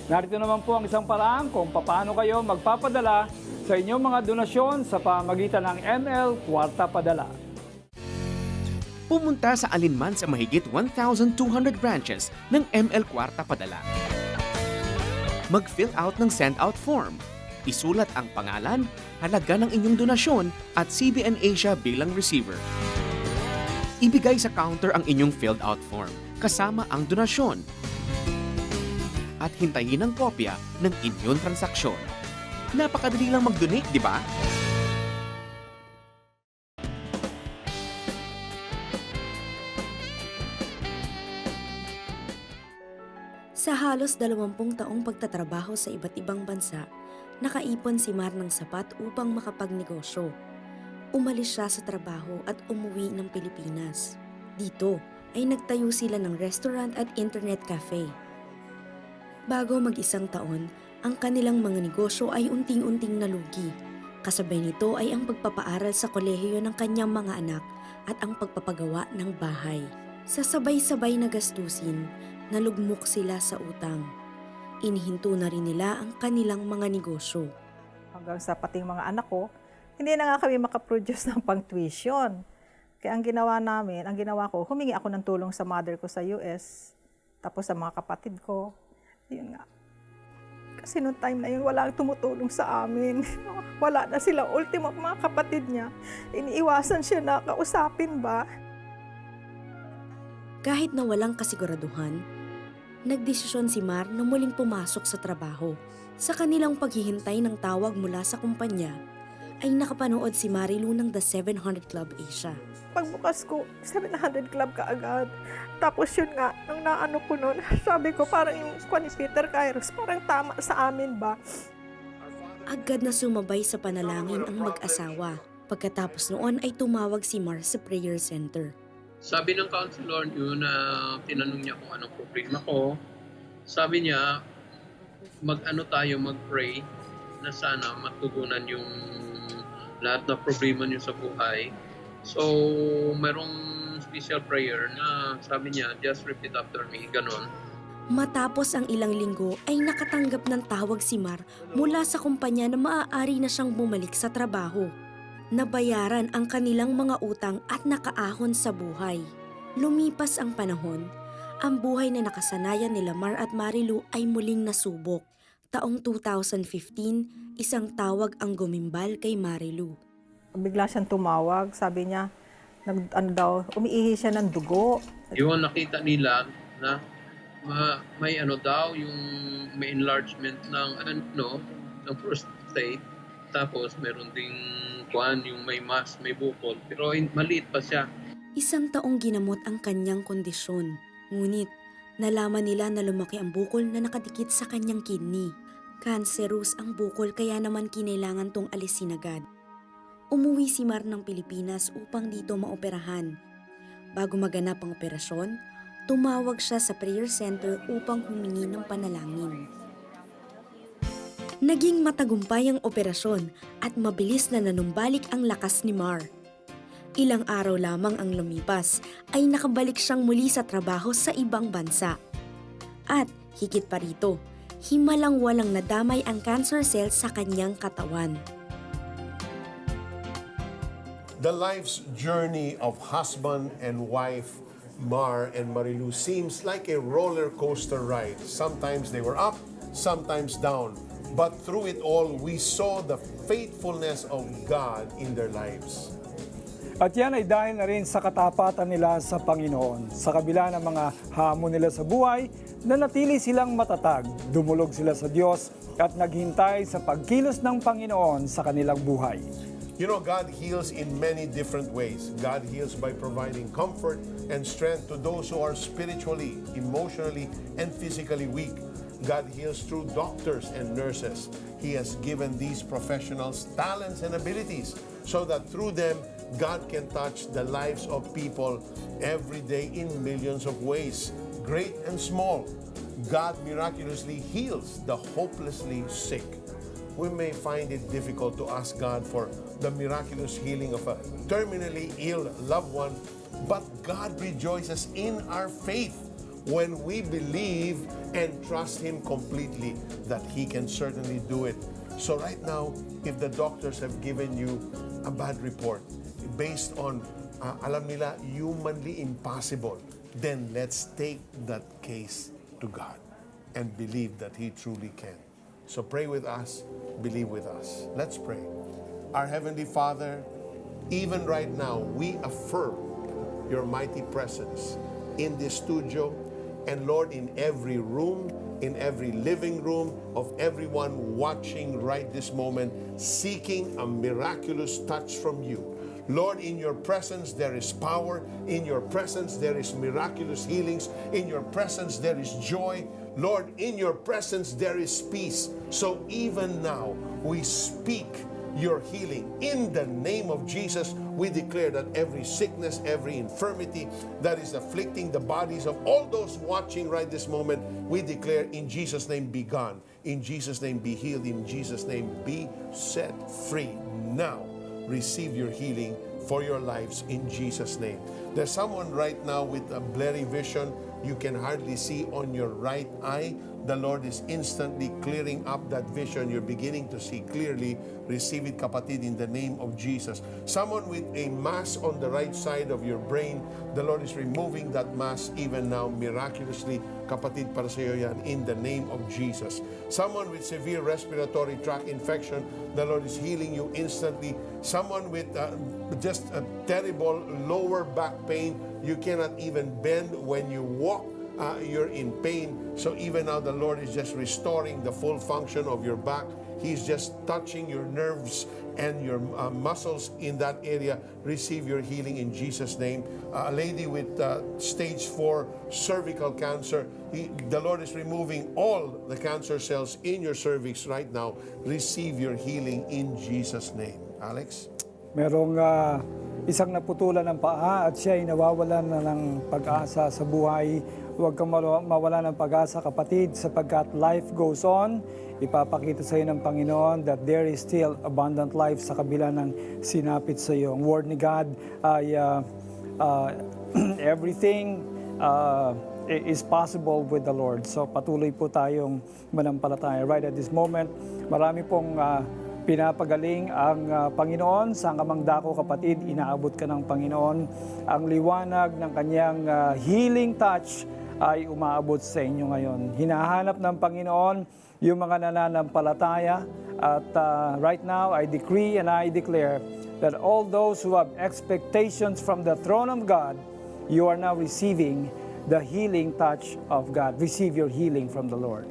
Narito naman po ang isang paraan kung paano kayo magpapadala sa inyong mga donasyon sa pamamagitan ng ML Kwarta Padala. Pumunta sa alinman sa mahigit 1,200 branches ng ML Kwarta Padala. Mag-fill out ng send-out form. Isulat ang pangalan, halaga ng inyong donasyon at CBN Asia bilang receiver. Ibigay sa counter ang inyong filled out form kasama ang donasyon. At hintayin ang kopya ng inyong transaksyon. Napakadali lang mag-donate, di ba? Sa halos 20 taong pagtatrabaho sa iba't ibang bansa, nakaipon si Mar ng sapat upang makapagnegosyo. Umalis siya sa trabaho at umuwi ng Pilipinas. Dito ay nagtayo sila ng restaurant at internet cafe. Bago mag-isang taon, ang kanilang mga negosyo ay unting-unting nalugi. Kasabay nito ay ang pagpapaaral sa kolehiyo ng kanyang mga anak at ang pagpapagawa ng bahay. Sa sabay-sabay na gastusin, nalugmok sila sa utang. Inihinto na rin nila ang kanilang mga negosyo. Hanggang sa pating mga anak ko, hindi na nga kami makaproduce ng pang-tuition. Kaya ang ginawa ko, humingi ako ng tulong sa mother ko sa US, tapos sa mga kapatid ko. Yun nga. Kasi noong time na yun, walang tumutulong sa amin. Wala na sila. Ultimo, mga kapatid niya, iniiwasan siya na kausapin ba. Kahit na walang kasiguraduhan, nagdesisyon si Mar na muling pumasok sa trabaho. Sa kanilang paghihintay ng tawag mula sa kumpanya, ay nakapanood si Marilu ng The 700 Club Asia. Pagbukas ko, 700 Club kaagad. Tapos yun nga, nung naano ko nun, sabi ko parang yung ni Peter Kairos, parang tama sa amin ba? Agad na sumabay sa panalangin ang mag-asawa. Pagkatapos noon ay tumawag si Mar sa prayer center. Sabi ng counselor yun na tinanong niya kung anong problema ko, sabi niya, mag-pray na sana matugunan yung lahat ng problema niyo sa buhay. So, merong special prayer na sabi niya, just repeat after me, ganon. Matapos ang ilang linggo ay nakatanggap ng tawag si Mar mula sa kumpanya na maaari na siyang bumalik sa trabaho. Nabayaran ang kanilang mga utang at nakaahon sa buhay. Lumipas ang panahon, ang buhay na nakasanayan nila Mar at Marilu ay muling nasubok. Taong 2015, isang tawag ang gumimbal kay Marilu. Bigla siyang tumawag, sabi niya, umiihi siya ng dugo. Yun, nakita nila na may daw, yung may enlargement ng ng prostate. Tapos meron ding yung may mass, may bukol. Pero maliit pa siya. Isang taong ginamot ang kanyang kondisyon. Ngunit, nalaman nila na lumaki ang bukol na nakadikit sa kanyang kidney. Cancerous ang bukol kaya naman kinailangan tong alisin agad. Umuwi si Mar ng Pilipinas upang dito maoperahan. Bago maganap ang operasyon, tumawag siya sa prayer center upang humingi ng panalangin. Naging matagumpay ang operasyon at mabilis na nanumbalik ang lakas ni Mar. Ilang araw lamang ang lumipas ay nakabalik siyang muli sa trabaho sa ibang bansa. At higit pa rito, himalang walang nadamay ang cancer cells sa kanyang katawan. The life's journey of husband and wife, Mar and Marilu, seems like a roller coaster ride. Sometimes they were up, sometimes down. But through it all, we saw the faithfulness of God in their lives. At yan ay dahil na rin sa katapatan nila sa Panginoon. Sa kabila ng mga hamon nila sa buhay, nanatili silang matatag, dumulog sila sa Diyos at naghintay sa pagkilos ng Panginoon sa kanilang buhay. You know, God heals in many different ways. God heals by providing comfort and strength to those who are spiritually, emotionally, and physically weak. God heals through doctors and nurses. He has given these professionals talents and abilities so that through them, God can touch the lives of people every day in millions of ways, great and small. God miraculously heals the hopelessly sick. We may find it difficult to ask God for the miraculous healing of a terminally ill loved one, but God rejoices in our faith when we believe and trust Him completely that He can certainly do it. So right now, if the doctors have given you a bad report based on, alam nila, humanly impossible, then let's take that case to God and believe that He truly can. So pray with us, believe with us. Let's pray. Our Heavenly Father, even right now, we affirm your mighty presence in this studio, and Lord, in every room, in every living room of everyone watching right this moment, seeking a miraculous touch from you. Lord, in your presence there is power. In your presence there is miraculous healings. In your presence there is joy. Lord, in your presence there is peace. So even now, we speak your healing. In the name of Jesus, we declare that every sickness, every infirmity that is afflicting the bodies of all those watching right this moment, we declare in Jesus' name be gone. In Jesus' name be healed. In Jesus' name be set free. Now, receive your healing for your lives in Jesus' name. There's someone right now with a blurry vision. You can hardly see on your right eye. The Lord is instantly clearing up that vision. You're beginning to see clearly. Receive it, kapatid, in the name of Jesus. Someone with a mass on the right side of your brain, the Lord is removing that mass even now, miraculously. Kapatid, para sa iyo yan, in the name of Jesus. Someone with severe respiratory tract infection, the Lord is healing you instantly. Someone with just a terrible lower back pain, you cannot even bend when you walk. You're in pain. So even now, the Lord is just restoring the full function of your back. He's just touching your nerves and your muscles in that area. Receive your healing in Jesus' name. A lady with stage 4 cervical cancer, the Lord is removing all the cancer cells in your cervix right now. Receive your healing in Jesus' name. Alex? Merong isang naputulan ng paa at siya ay nawawalan na ng pag-asa sa buhay. Huwag kang mawala ng pag-asa, kapatid, sapagkat life goes on. Ipapakita sa iyo ng Panginoon that there is still abundant life sa kabila ng sinapit sa iyo. Ang Word ni God ay everything is possible with the Lord. So patuloy po tayong manampalataya. Right at this moment, marami pong pinapagaling ang Panginoon. Saan ka mang dako, kapatid, inaabot ka ng Panginoon. Ang liwanag ng kanyang healing touch ay umaabot sa inyo ngayon. Hinahanap ng Panginoon yung mga nananampalataya. At right now, I decree and I declare that all those who have expectations from the throne of God, you are now receiving the healing touch of God. Receive your healing from the Lord.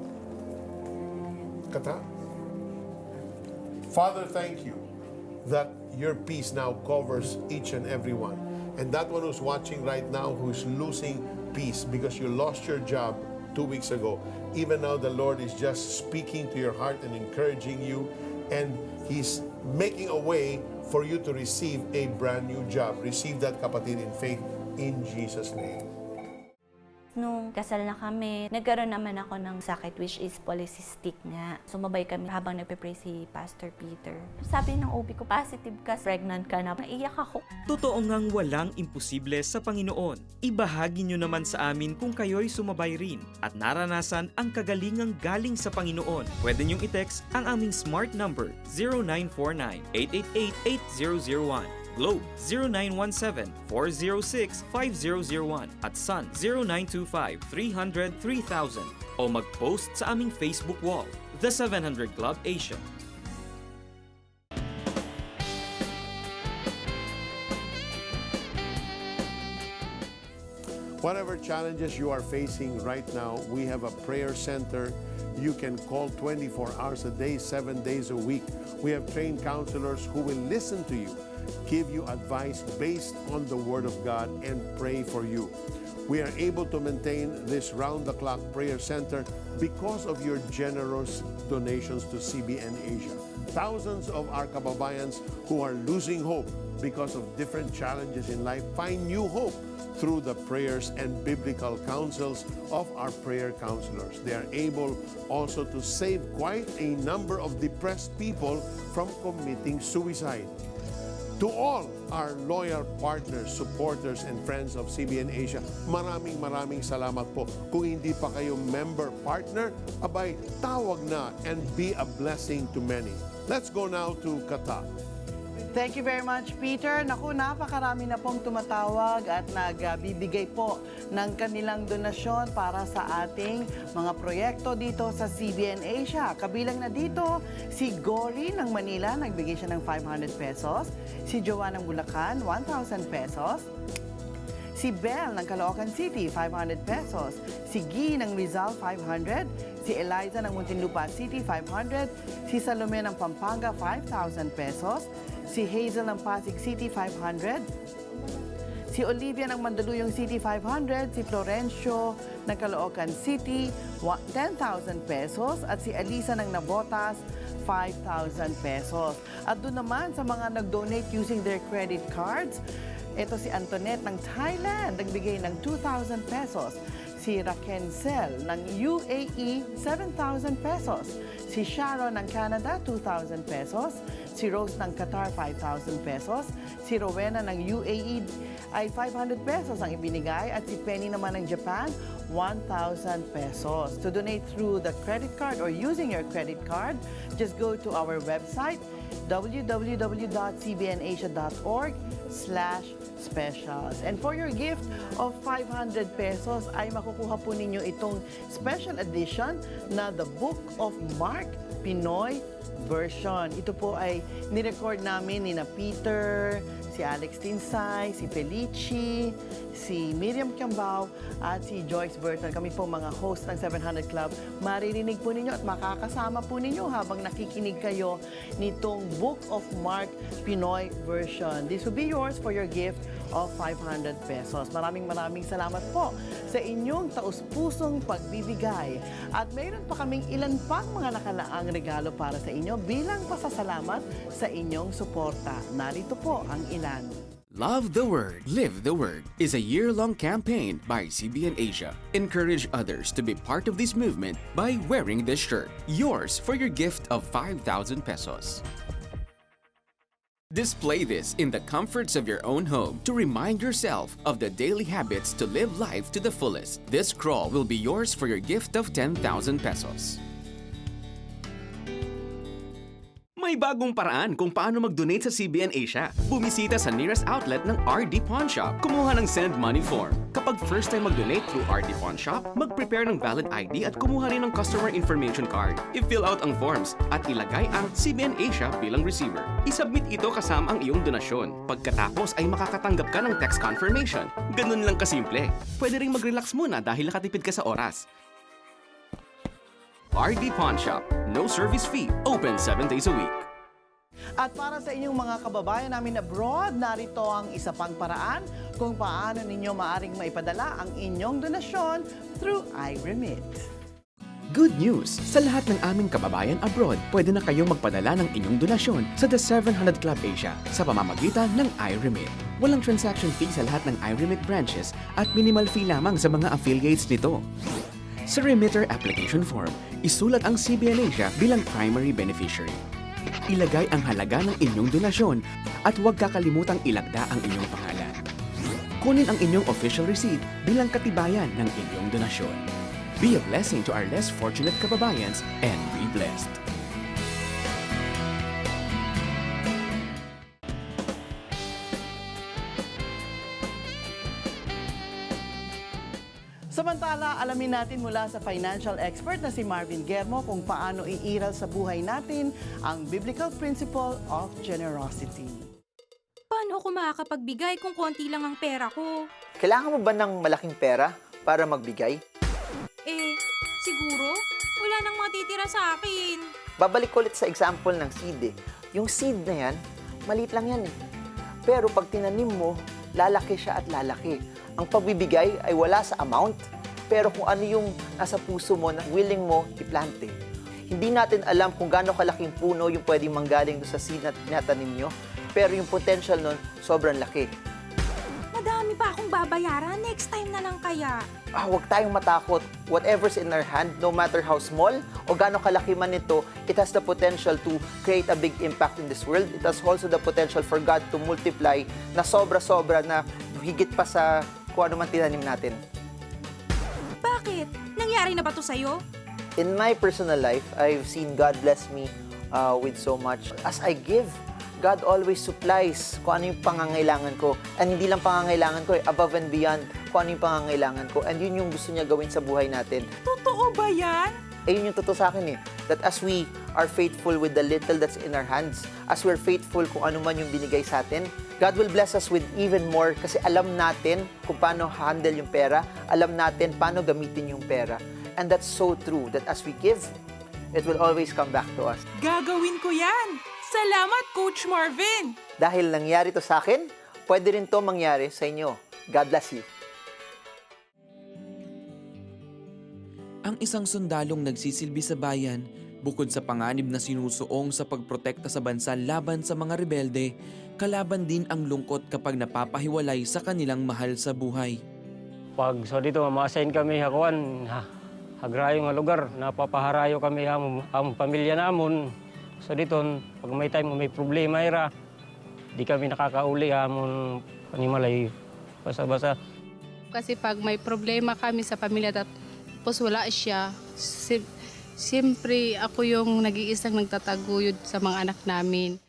Kata? Father, thank you that your peace now covers each and every one. And that one who's watching right now who's losing peace because you lost your job 2 weeks ago, even now the Lord is just speaking to your heart and encouraging you, and He's making a way for you to receive a brand new job. Receive that, kapatid, in faith, in Jesus' name. Nung kasal na kami, nagkaroon naman ako ng sakit which is polycystic nga. Sumabay kami habang nagpe-pray si Pastor Peter. Sabi ng OB ko, positive ka, pregnant ka na. Naiyak ako. Totoo ngang walang imposible sa Panginoon. Ibahagi nyo naman sa amin kung kayo'y sumabay rin at naranasan ang kagalingang galing sa Panginoon. Pwede nyong i-text ang aming smart number 0949-888-8001. Globe 0917-406-5001 at Sun 0925-300-3000 o mag-post sa aming Facebook wall, The 700 Club Asia. Whatever challenges you are facing right now, we have a prayer center. You can call 24 hours a day, 7 days a week. We have trained counselors who will listen to you, give you advice based on the Word of God, and pray for you. We are able to maintain this round-the-clock prayer center because of your generous donations to CBN Asia. Thousands of our kababayans who are losing hope because of different challenges in life find new hope through the prayers and biblical counsels of our prayer counselors. They are able also to save quite a number of depressed people from committing suicide. To all our loyal partners, supporters, and friends of CBN Asia, maraming salamat po. Kung hindi pa kayo member partner, abay, tawag na and be a blessing to many. Let's go now to Kata. Thank you very much, Peter. Naku, napakarami na pong tumatawag at nagbibigay po ng kanilang donasyon para sa ating mga proyekto dito sa CBN Asia. Kabilang na dito si Gory ng Manila, nagbigay siya ng 500 pesos. Si Joanne ng Bulacan, 1,000 pesos. Si Belle ng Caloocan City, 500 pesos. Si Guy ng Rizal, 500. Si Eliza ng Muntinlupa City, 500. Si Salome ng Pampanga, 5,000 pesos. Si Hazel ng Pasig City, 500. Si Olivia ng Mandaluyong City, 500. Si Florencio ng Caloocan City, 10,000 pesos. At si Alisa ng Nabotas, 5,000 pesos. At doon naman sa mga nag-donate using their credit cards, ito si Antoinette ng Thailand, nagbigay ng 2,000 pesos. Si Raquel ng UAE, 7,000 pesos. Si Sharon ng Canada, 2,000 pesos. Si Rose ng Qatar, 5,000 pesos. Si Rowena ng UAE ay 500 pesos ang ibinigay. At si Penny naman ng Japan, 1,000 pesos. To donate through the credit card or using your credit card, just go to our website, www.cbnasia.org/specials. And for your gift of 500 pesos ay makukuha po ninyo itong special edition na The Book of Mark Pinoy version. Ito po ay nirecord namin ni Peter, si Alex Tinsay, si Felici, si Miriam Kiambao, at si Joyce Burton. Kami po mga host ng 700 Club. Maririnig po ninyo at makakasama po ninyo habang nakikinig kayo nitong Book of Mark Pinoy version. This will be yours for your gift of 500 pesos. Maraming salamat po sa inyong taus-pusong pagbibigay. At mayroon pa kaming ilan pang mga nakalaang regalo para sa inyo bilang pasasalamat sa inyong suporta. Narito po ang ilan. Love the Word, Live the Word is a year-long campaign by CBN Asia. Encourage others to be part of this movement by wearing this shirt. Yours for your gift of 5,000 pesos. Display this in the comforts of your own home to remind yourself of the daily habits to live life to the fullest. This scroll will be yours for your gift of 10,000 pesos. May bagong paraan kung paano mag-donate sa CBN Asia. Bumisita sa nearest outlet ng RD Pawn Shop. Kumuha ng Send Money form. Kapag first time mag-donate through RD Pawn Shop, mag-prepare ng valid ID at kumuha rin ng customer information card. I-fill out ang forms at ilagay ang CBN Asia bilang receiver. I-submit ito kasama ang iyong donasyon. Pagkatapos ay makakatanggap ka ng text confirmation. Ganun lang kasimple. Pwede rin mag-relax muna dahil nakatipid ka sa oras. RD Pawn Shop. No service fee. Open 7 days a week. At para sa inyong mga kababayan namin abroad, narito ang isa pang paraan kung paano ninyo maaring maipadala ang inyong donasyon through iRemit. Good news! Sa lahat ng aming kababayan abroad, pwede na kayong magpadala ng inyong donasyon sa The 700 Club Asia sa pamamagitan ng iRemit. Walang transaction fee sa lahat ng iRemit branches at minimal fee lamang sa mga affiliates nito. Sa remitter application form, isulat ang CBN Asia bilang primary beneficiary. Ilagay ang halaga ng inyong donasyon at huwag kakalimutang ilagda ang inyong pangalan. Kunin ang inyong official receipt bilang katibayan ng inyong donasyon. Be a blessing to our less fortunate kababayans and be blessed. Samantala, alamin natin mula sa financial expert na si Marvin Guermo kung paano iiral sa buhay natin ang biblical principle of generosity. Paano ako makakapagbigay kung konti lang ang pera ko? Kailangan mo ba ng malaking pera para magbigay? Siguro, wala nang matitira sa akin. Babalik ko ulit sa example ng seed eh. Yung seed na yan, maliit lang yan eh. Pero pag tinanim mo, lalaki siya at lalaki. Ang pagbibigay ay wala sa amount, pero kung ano yung nasa puso mo na willing mo iplante. Hindi natin alam kung gaano kalaking puno yung pwedeng manggaling doon sa seed na tinatanim nyo, pero yung potential nun, sobrang laki. Madami pa akong babayaran. Next time na lang kaya. Huwag tayong matakot. Whatever's in our hand, no matter how small o gaano kalaki man ito, it has the potential to create a big impact in this world. It has also the potential for God to multiply na sobra-sobra na higit pa sa kung ano man tinanim natin. Bakit? Nangyari na ba to sa'yo? In my personal life, I've seen God bless me with so much. As I give, God always supplies kung ano yung pangangailangan ko. And hindi lang pangangailangan ko, above and beyond kung ano yung pangangailangan ko. And yun yung gusto niya gawin sa buhay natin. Totoo ba yan? Yun yung totoo sa akin eh. That as we are faithful with the little that's in our hands, as we're faithful kung ano man yung binigay sa atin, God will bless us with even more kasi alam natin kung paano handle yung pera, alam natin paano gamitin yung pera. And that's so true that as we give, it will always come back to us. Gagawin ko yan! Salamat, Coach Marvin! Dahil nangyari to sa akin, pwede rin to mangyari sa inyo. God bless you. Ang isang sundalong nagsisilbi sa bayan, bukod sa panganib na sinusuong sa pagprotekta sa bansa laban sa mga rebelde, kalaban din ang lungkot kapag napapahiwalay sa kanilang mahal sa buhay. Pag so dito ma-assign kami hakuan, hagrayo nga lugar, napapaharayo kami ang pamilya namon. So dito, pag may time may problema ira, di kami nakakauli amon panimalay basa-basa. Kasi pag may problema kami sa pamilya tapos wala siya, siyempre ako yung nag-iisang nagtataguyod sa mga anak namin.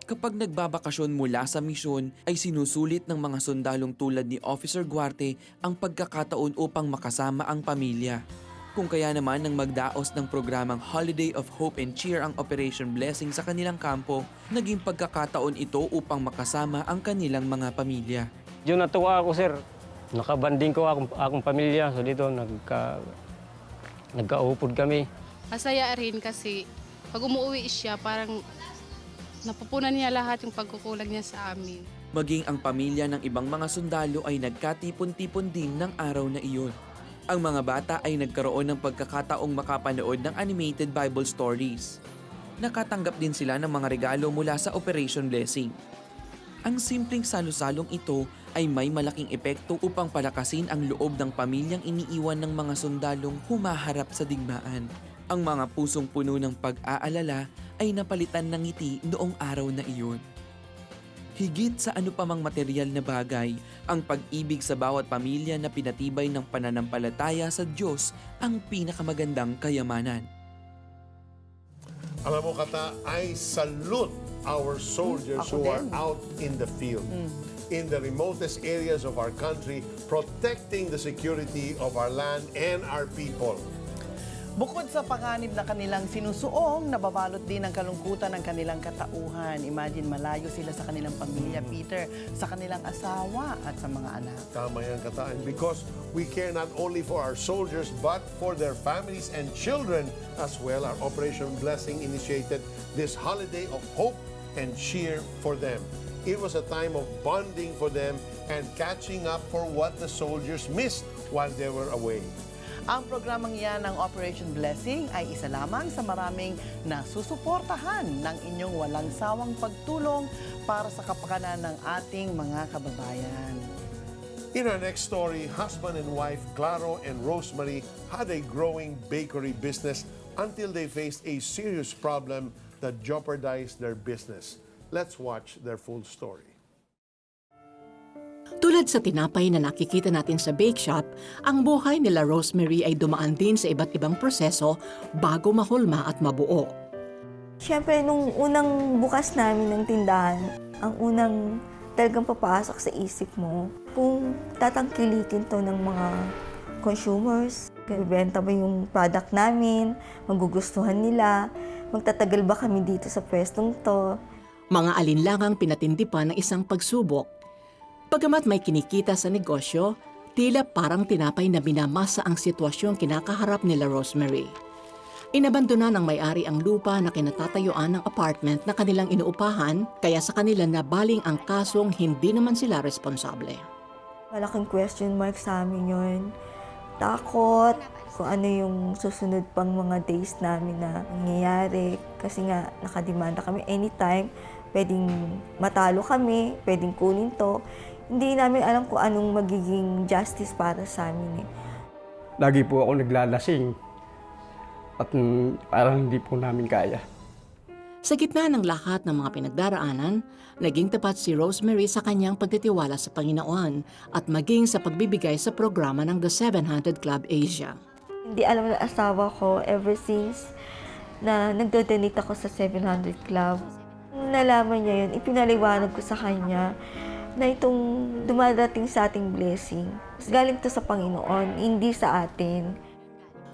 Kapag nagbabakasyon mula sa misyon, ay sinusulit ng mga sundalong tulad ni Officer Guarte ang pagkakataon upang makasama ang pamilya. Kung kaya naman nang magdaos ng programang Holiday of Hope and Cheer ang Operation Blessing sa kanilang kampo, naging pagkakataon ito upang makasama ang kanilang mga pamilya. Diyo natuwa ako, sir. Nakabanding ko akong pamilya. So dito, nagkaupod kami. Masaya rin kasi pag umuwi siya, parang napupunan niya lahat yung pagkukulang niya sa amin. Maging ang pamilya ng ibang mga sundalo ay nagkatipon-tipon din ng araw na iyon. Ang mga bata ay nagkaroon ng pagkakataong makapanood ng animated Bible stories. Nakatanggap din sila ng mga regalo mula sa Operation Blessing. Ang simpleng salo-salong ito ay may malaking epekto upang palakasin ang loob ng pamilyang iniiwan ng mga sundalong humaharap sa digmaan. Ang mga pusong puno ng pag-aalala ay napalitan ng ngiti noong araw na iyon. Higit sa ano pa mang material na bagay, ang pag-ibig sa bawat pamilya na pinatibay ng pananampalataya sa Diyos ang pinakamagandang kayamanan. Alam mo, Kata, I salute our soldiers who are out in the field, in the remotest areas of our country, protecting the security of our land and our people. Bukod sa panganib na kanilang sinusuong, nababalot din ng kalungkutan ng kanilang katauhan. Imagine, malayo sila sa kanilang pamilya, Peter, sa kanilang asawa at sa mga anak. Tama yan, Kata. And because we care not only for our soldiers, but for their families and children as well, our Operation Blessing initiated this holiday of hope and cheer for them. It was a time of bonding for them and catching up for what the soldiers missed while they were away. Ang programang yan ng Operation Blessing ay isa lamang sa maraming nasusuportahan ng inyong walang sawang pagtulong para sa kapakanan ng ating mga kababayan. In our next story, husband and wife Claro and Rosemary had a growing bakery business until they faced a serious problem that jeopardized their business. Let's watch their full story. Tulad sa tinapay na nakikita natin sa bake shop, ang buhay nila Rosemary ay dumaan din sa iba't ibang proseso bago mahulma at mabuo. Siyempre, nung unang bukas namin ng tindahan, ang unang talagang papasok sa isip mo, kung tatangkilikin to ng mga consumers, bibenta ba yung product namin, magugustuhan nila, magtatagal ba kami dito sa pwestong to. Mga alinlangang pinatindi pa ng isang pagsubok. Bagamat may kinikita sa negosyo, tila parang tinapay na binamasa ang sitwasyong kinakaharap nila Rosemary. Inabandona ng may-ari ang lupa na kinatatayuan ng apartment na kanilang inuupahan, kaya sa kanila nabaling ang kasong hindi naman sila responsable. Malaking question mark sa amin yun. Takot kung ano yung susunod pang mga days namin na nangyayari. Kasi nga, nakademanda kami anytime. Pwedeng matalo kami, pwedeng kunin to. Hindi namin alam kung anong magiging justice para sa amin. Lagi po ako naglalasing at parang hindi po namin kaya. Sa gitna ng lahat ng mga pinagdaraanan, naging tapat si Rosemary sa kanyang pagtitiwala sa Panginoon at maging sa pagbibigay sa programa ng The 700 Club Asia. Hindi alam ng asawa ko ever since na nagdo-donate ako sa 700 Club. Nung nalaman niya yun, ipinaliwanag ko sa kanya na itong dumadating sa ating blessing, galing to sa Panginoon, hindi sa atin.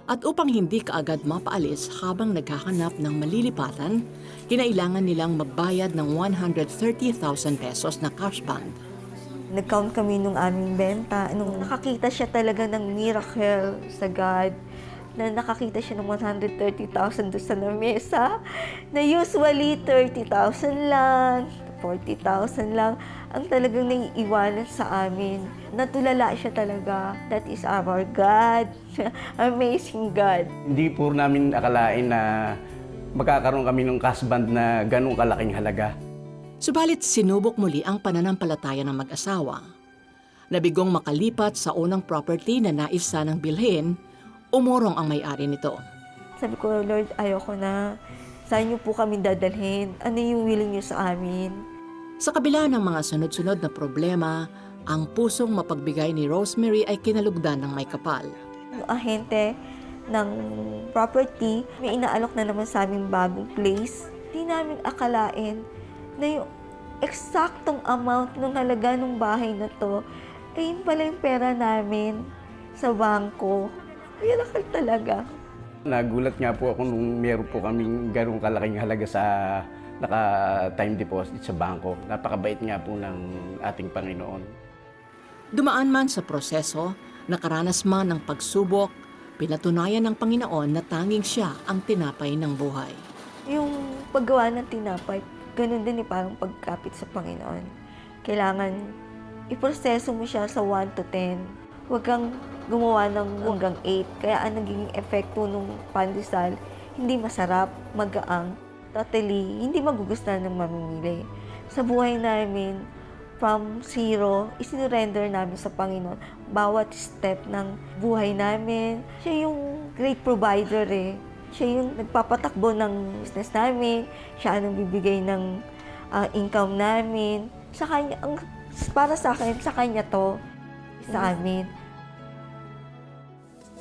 At upang hindi kaagad mapaalis habang naghahanap ng malilipatan, kinailangan nilang magbayad ng 130,000 pesos na cash bond. Nag-count kami nung aming benta, nung nakakita siya talaga ng miracle sa God, na nakakita siya ng 130,000 doon sa lamesa, na usually 30,000 lang, 40,000 lang, ang talagang naiiwanan sa amin. Natulala siya talaga. That is our God. Amazing God. Hindi po namin akalain na magkakaroon kami ng cash bond na ganong kalaking halaga. Subalit sinubok muli ang pananampalataya ng mag-asawa. Nabigong makalipat sa unang property na nais sanang bilhin, umurong ang may-ari nito. Sabi ko, Lord, ayoko na. Saan niyo po kami dadalhin? Ano yung willing niyo sa amin? Sa kabila ng mga sunod-sunod na problema, ang pusong mapagbigay ni Rosemary ay kinalugdan ng may kapal. Yung ahente ng property, may inaalok na naman sa aming bagong place. Di namin akalain na yung eksaktong amount ng halaga ng bahay na to, ay yun pala yung pera namin sa bangko. Miracle talaga. Nagulat nga po ako nung meron po kaming ganong kalaking halaga sa naka-time deposit sa bangko. Napakabait nga po ng ating Panginoon. Dumaan man sa proseso, nakaranas man ng pagsubok, pinatunayan ng Panginoon na tanging siya ang tinapay ng buhay. Yung paggawa ng tinapay, ganun din parang pagkapit sa Panginoon. Kailangan iproseso mo siya sa 1 to 10. Huwag kang gumawa ng hanggang 8. Kaya ang naging epekto ng pandesal, hindi masarap, magaang. Totally, hindi magugustuhan ng mamimili. Sa buhay namin, from zero, isinurrender namin sa Panginoon bawat step ng buhay namin. Siya yung great provider eh. Siya yung nagpapatakbo ng business namin. Siya ang bibigay ng income namin. Sa kanya, para sa akin, sa kanya to, sa amin.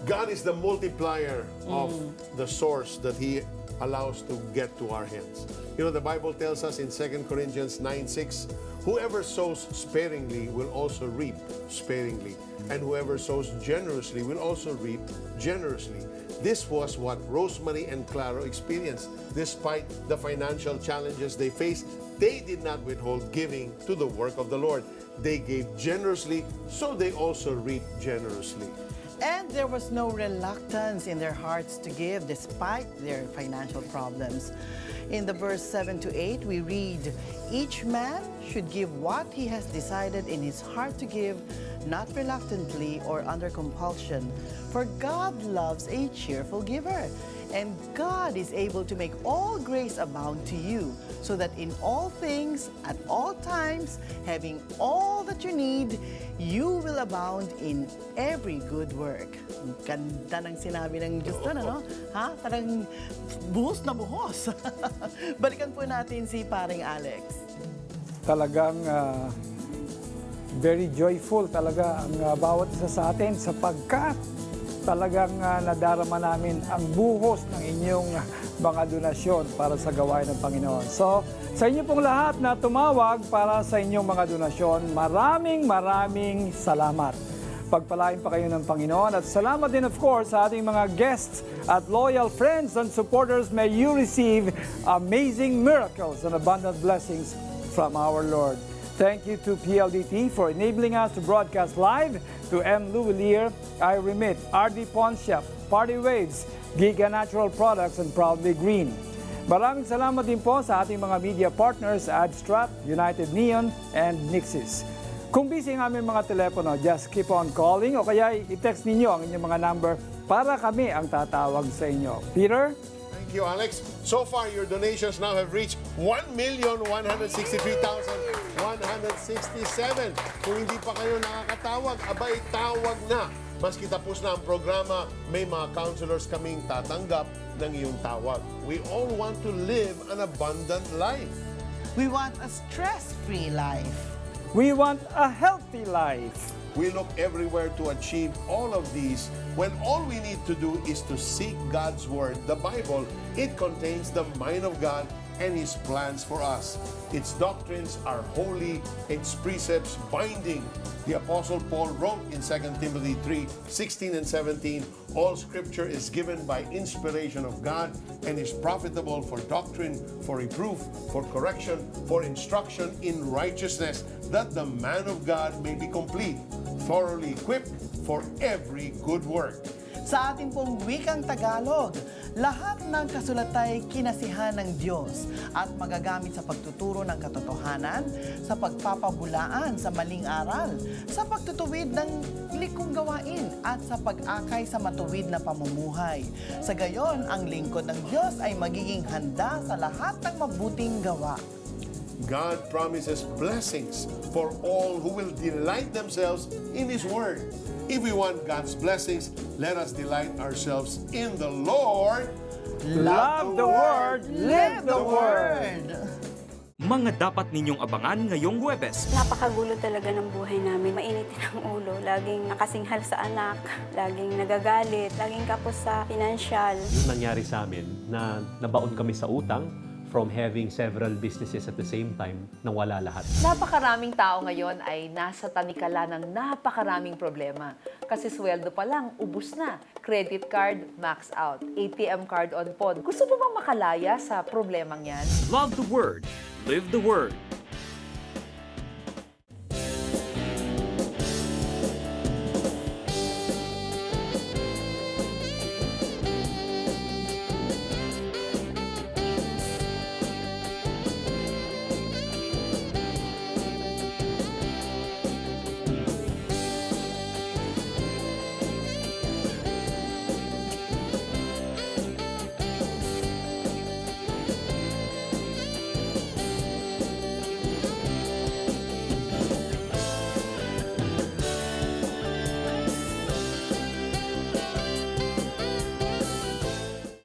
God is the multiplier of the source that He allows to get to our hands. You know, the Bible tells us in 2 Corinthians 9:6, whoever sows sparingly will also reap sparingly, and whoever sows generously will also reap generously. This was what Rosemary and Claro experienced. Despite the financial challenges they faced, they did not withhold giving to the work of the Lord. They gave generously, so they also reaped generously. And there was no reluctance in their hearts to give despite their financial problems. In the verse 7 to 8, we read, each man should give what he has decided in his heart to give, not reluctantly or under compulsion, for God loves a cheerful giver. And God is able to make all grace abound to you, so that in all things, at all times, having all that you need, you will abound in every good work. Ang ganda ng sinabi ng Diyos doon, ano? Ha? Parang buhos na buhos. Balikan po natin si paring Alex. Talagang very joyful talaga ang bawat isa sa atin sapagkat talagang nadarama namin ang buhos ng inyong mga donasyon para sa gawain ng Panginoon. So, sa inyo pong lahat na tumawag para sa inyong mga donasyon, maraming salamat. Pagpalain pa kayo ng Panginoon at salamat din of course sa ating mga guests at loyal friends and supporters. May you receive amazing miracles and abundant blessings from our Lord. Thank you to PLDT for enabling us to broadcast live, to M. Louvillier, I Remit, RD Pawn Shop, Party Waves, Giga Natural Products, and Proudly Green. Maraming salamat din po sa ating mga media partners, AdStrat, United Neon, and Nixis. Kung busy ang aming mga telepono, just keep on calling o kaya i-text ninyo ang inyong mga number para kami ang tatawag sa inyo. Peter? Thank you, Alex. So far, your donations now have reached 1,163,167. Kung hindi pa kayo nakakatawag, abay, tawag na. Maski tapos na ang programa, may mga counselors kaming tatanggap ng iyong tawag. We all want to live an abundant life. We want a stress-free life. We want a healthy life. We look everywhere to achieve all of these when all we need to do is to seek God's Word, the Bible. It contains the mind of God and His plans for us. Its doctrines are holy, its precepts binding. The Apostle Paul wrote in 2 Timothy 3:16 and 17, all Scripture is given by inspiration of God and is profitable for doctrine, for reproof, for correction, for instruction in righteousness, that the man of God may be complete, thoroughly equipped for every good work. Sa ating pong wikang Tagalog, lahat ng kasulatay kinasihan ng Diyos at magagamit sa pagtuturo ng katotohanan, sa pagpapabulaan sa maling aral, sa pagtutuwid ng likong gawain at sa pag-akay sa matuwid na pamumuhay. Sa gayon, ang lingkod ng Diyos ay magiging handa sa lahat ng mabuting gawa. God promises blessings for all who will delight themselves in His Word. If we want God's blessings, let us delight ourselves in the Lord. Love the Word, live the Word. Mga dapat ninyong abangan ngayong Huwebes. Napakagulo talaga ng buhay namin. Mainitin ang ulo. Laging nakasinghal sa anak. Laging nagagalit. Laging kapos sa financial. Yung nangyari sa amin na nabaon kami sa utang from having several businesses at the same time nang wala lahat. Napakaraming tao ngayon ay nasa tanikala ng napakaraming problema. Kasi sweldo pa lang, ubus na. Credit card, max out. ATM card on pawn. Gusto mo bang makalaya sa problemang yan? Love the Word, live the Word.